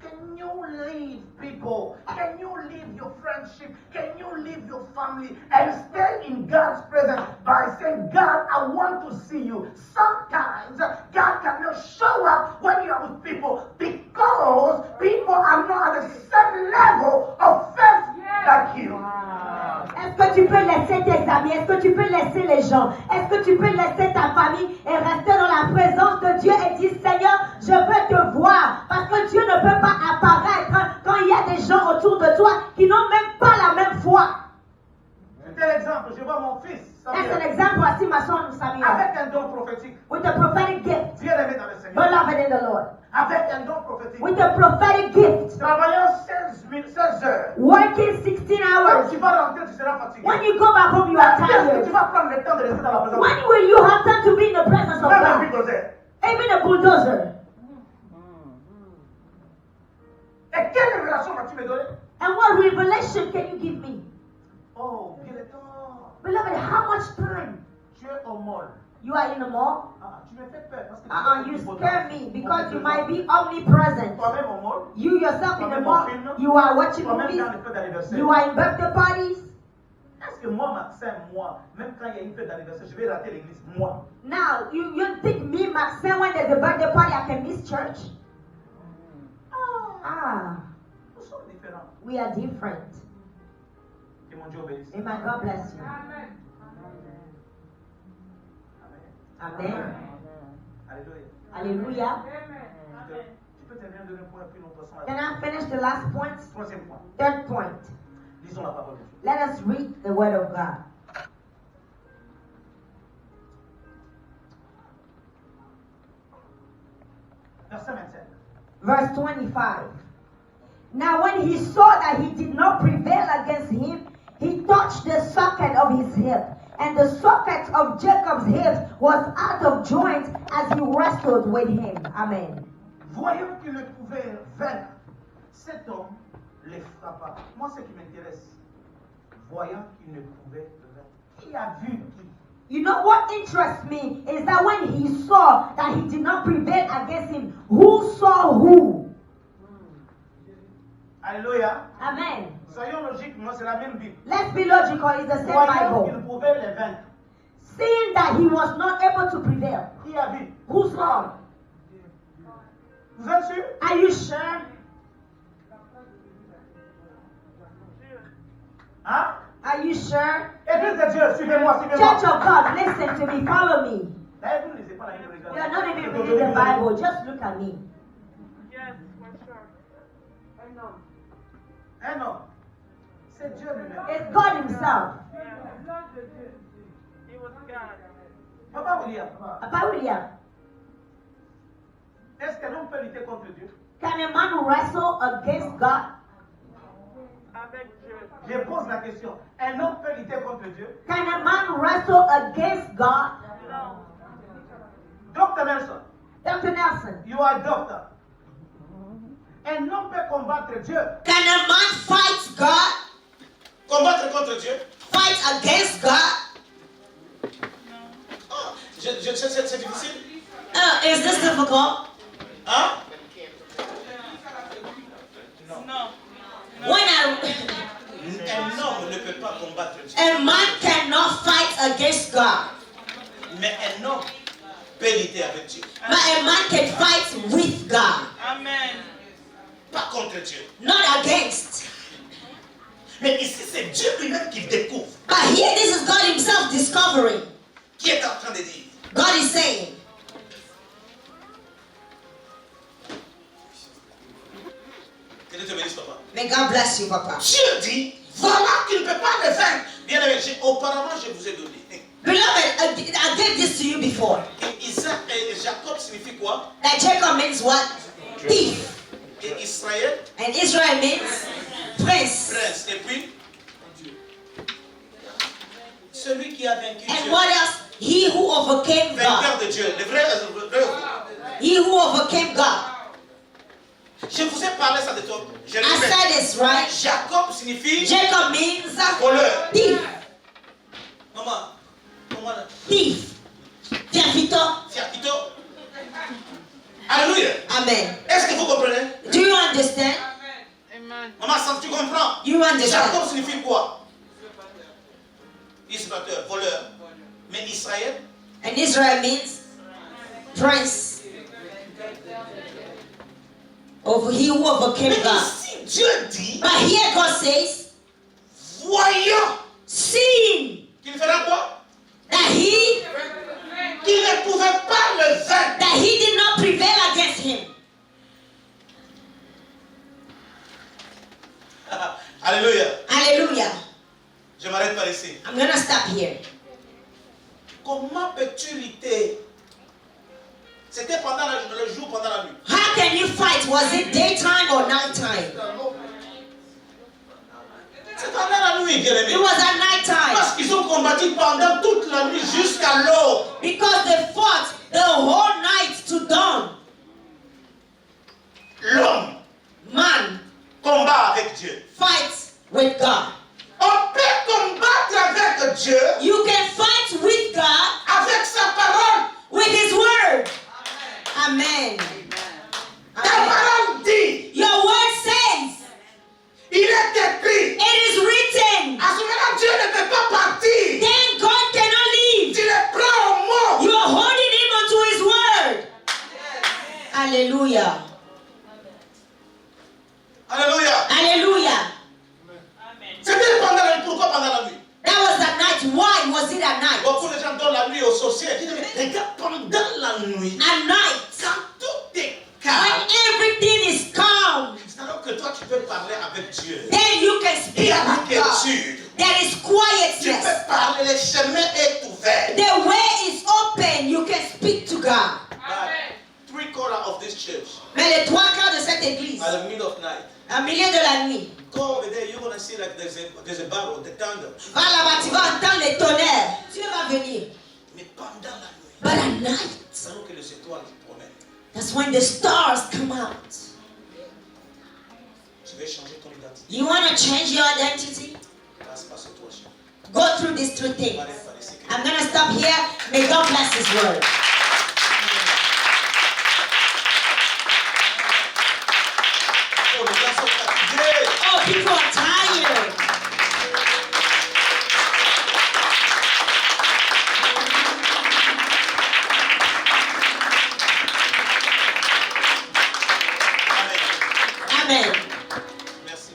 Can you leave people? Can you leave your friendship? Can you leave your family and stay in God's presence by saying, God, I want to see you? Sometimes God cannot show up when you are with people because people are not at the same level of faith like you. Est-ce que tu peux laisser tes amis? Est-ce que tu peux laisser les gens? Est-ce que tu peux laisser ta famille et rester dans la présence de Dieu et dire, Seigneur, je veux te voir. Parce que Dieu ne peut pas apparaître quand il y a des gens autour de toi qui n'ont même pas la même foi. C'est un exemple. Je vois mon fils, That's an Samuel, example. I see my son Samuel avec un don prophétique. with a prophetic gift, Bien aimé dans le Seigneur. beloved in the Lord. Avec un don prophétique. With a prophetic gift, Travaillant 16 heures. working 16 Quand hours. tu vas rentrer, tu seras fatigué. When you go back home, you are Est-ce que tired. tu vas prendre le temps de rester dans la présence? When will you have time to be in the presence of Même un God? bulldozer. Even a bulldozer. Et quelle révélation vas-tu me donner? And what revelation can you give me? Oh, bien le temps. Beloved, how much time? Tu es au mall. You are in the mall? Ah, tu me fais peur parce que You scare me because you might be omnipresent. Toi-même au mall. You yourself in the mall, you are watching Toi-même movies, dans les fêtes d'anniversaire. you are in birthday parties. Est-ce que moi, Maxime, moi, même quand il y a une fête d'anniversaire, je vais rater l'église? Moi. Now, you think me, Maxine, when there's a birthday party, I can miss church? Nous sommes différents. We are different. Que mon Dieu obéisse. May my God bless you. Amen. Amen. Amen. Alléluia. Hallelujah. Amen. Tu peux terminer le deuxième point puis nous passons à Can la I finish the last point? troisième point. Third point. Lisons la parole de Dieu. Let us read the word of God. Verset 25. Verse 25. Now when he saw that he did not prevail against him, he touched the socket of his hip. And the socket of Jacob's hip was out of joint as he wrestled with him. Amen. Voyant qu'il ne pouvait vaincre, cet homme les frappa. Moi, ce qui m'intéresse, voyant qu'il ne pouvait vaincre. Qui a vu qui? You know what interests me is that when he saw that he did not prevail against him, who saw who? Alléluia. Amen. Soyons logiques, moi, c'est la même Bible. Let's be logical, it's the same Voyant qu'il Bible. pouvait les vaincre. Seeing that he was not able to prevail, Qui a vu? who saw? Vous êtes sûr? Are you sure? Hein? Are you sure? Et Église de Dieu, suivez-moi, Church suivez-moi. of God, listen to me, follow me. Eh, vous ne lisez pas la Bible, You are regardez. not even reading the Bible, just look at me. Yes, for sure. Un homme. Un homme. C'est Dieu lui-même. It's God Himself. Yes, l'homme de Dieu. He was God. Papa William, Papa William, est-ce qu'un homme peut lutter contre Dieu? can a man wrestle against God? Avec Dieu. Je pose la question. Un homme peut lutter contre Dieu? Can a man wrestle against God? Non. Dr. Nelson, Dr. Nelson, you are a doctor. Un homme peut combattre Dieu. can a man fight God? Combattre contre Dieu. Fight against God? Ah, c'est difficile. Is this difficult? Hein? Non. When Un homme ne peut pas combattre Dieu. a man cannot fight against God, Mais un homme peut lutter avec Dieu. but a man can fight with God, Amen. Pas contre Dieu. not against. Mais ici, c'est Dieu lui-même qui découvre. But here, this is God Himself discovering. Qui est en train de dire. God is saying, Que Dieu te bénisse, papa. may God bless you, Papa. Dieu dit, voilà qu'il ne peut pas le vaincre. Bien aimé, auparavant, je vous ai donné. Beloved, I gave this to you before. Et Isaac et Jacob signifie quoi? That Jacob means what? Thief. Et Israël, And Israel means prince. prince. Et puis, celui qui a vaincu And Dieu. what else? He who overcame Vainqueur God. de Dieu. Le vrai. He who overcame God. Je vous ai parlé ça de toi. Je I répète. said this, right? Jacob signifie Jacob means voleur. thief. Maman, comment là? Thief. Fiafito. Fiakito. Alléluia. Amen. Est-ce que vous comprenez? Do you understand? Amen. Maman, ça tu comprends? You understand? Jacob signifie quoi? Usurpateur, voleur. Mais Israël, And Israel means prince. Over he who overcame mais God. ici Dieu dit, But here God says, voyant seeing qu'il fera quoi? that he Qu'il ne pouvait pas le vaincre. that he did not prevail against him. Alléluia. Hallelujah. Je m'arrête par ici. I'm gonna stop here. Comment peux-tu lutter? C'était pendant le jour, pendant la nuit. How can you fight? Was it daytime or nighttime? C'est pendant la nuit, bien It aimé. was at nighttime. Parce qu'ils ont combattu pendant toute la nuit jusqu'à l'aube. Because they fought the whole night to dawn. L'homme Man combat avec Dieu. fights with God. On peut combattre avec Dieu You can fight with God avec sa parole. with His word. Amen. Ta parole dit, Your word says, il est écrit. it is written. À ce moment-là, Dieu ne peut pas partir. Then God cannot leave. Tu le prends au mot. You are holding Him onto His word. Hallelujah. Alléluia. Hallelujah. C'était pendant la nuit. Pourquoi pendant la nuit? That was at night. Why was it at night? Beaucoup de gens donnent la nuit aux sorciers. Ils disent, mais regarde, pendant la nuit, At night, quand tout est when calme, everything is calm, c'est alors que toi tu peux parler avec Dieu. then you can Il speak y a la with God. quiétude. There is Tu quietness. peux parler, le chemin est ouvert. The way is open. You can speak to God. But 3/4 of this church, Mais les trois quarts de cette église, at the middle of night, à milieu de la nuit, go over there, you're going to see like there's a battle, the thunder. va là-bas, tu vas entendre les tonnerres. Dieu va venir. Mais pendant la nuit, But at night, c'est alors que les étoiles promènent. that's when the stars come out. Tu veux changer ton identité. You want to change your identity? Passe par ce trois chemins. Go through these three things. M'arrête par ici. I'm going to stop here. May God bless His word. Oh, les gens sont fatigués. Oh, people are tired. Amen. Amen. Merci.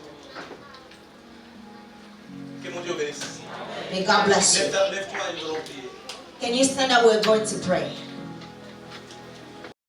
Que mon Dieu bénisse. May God bless you. Lève-toi et nous allons prier. Can you stand up? We're going to pray.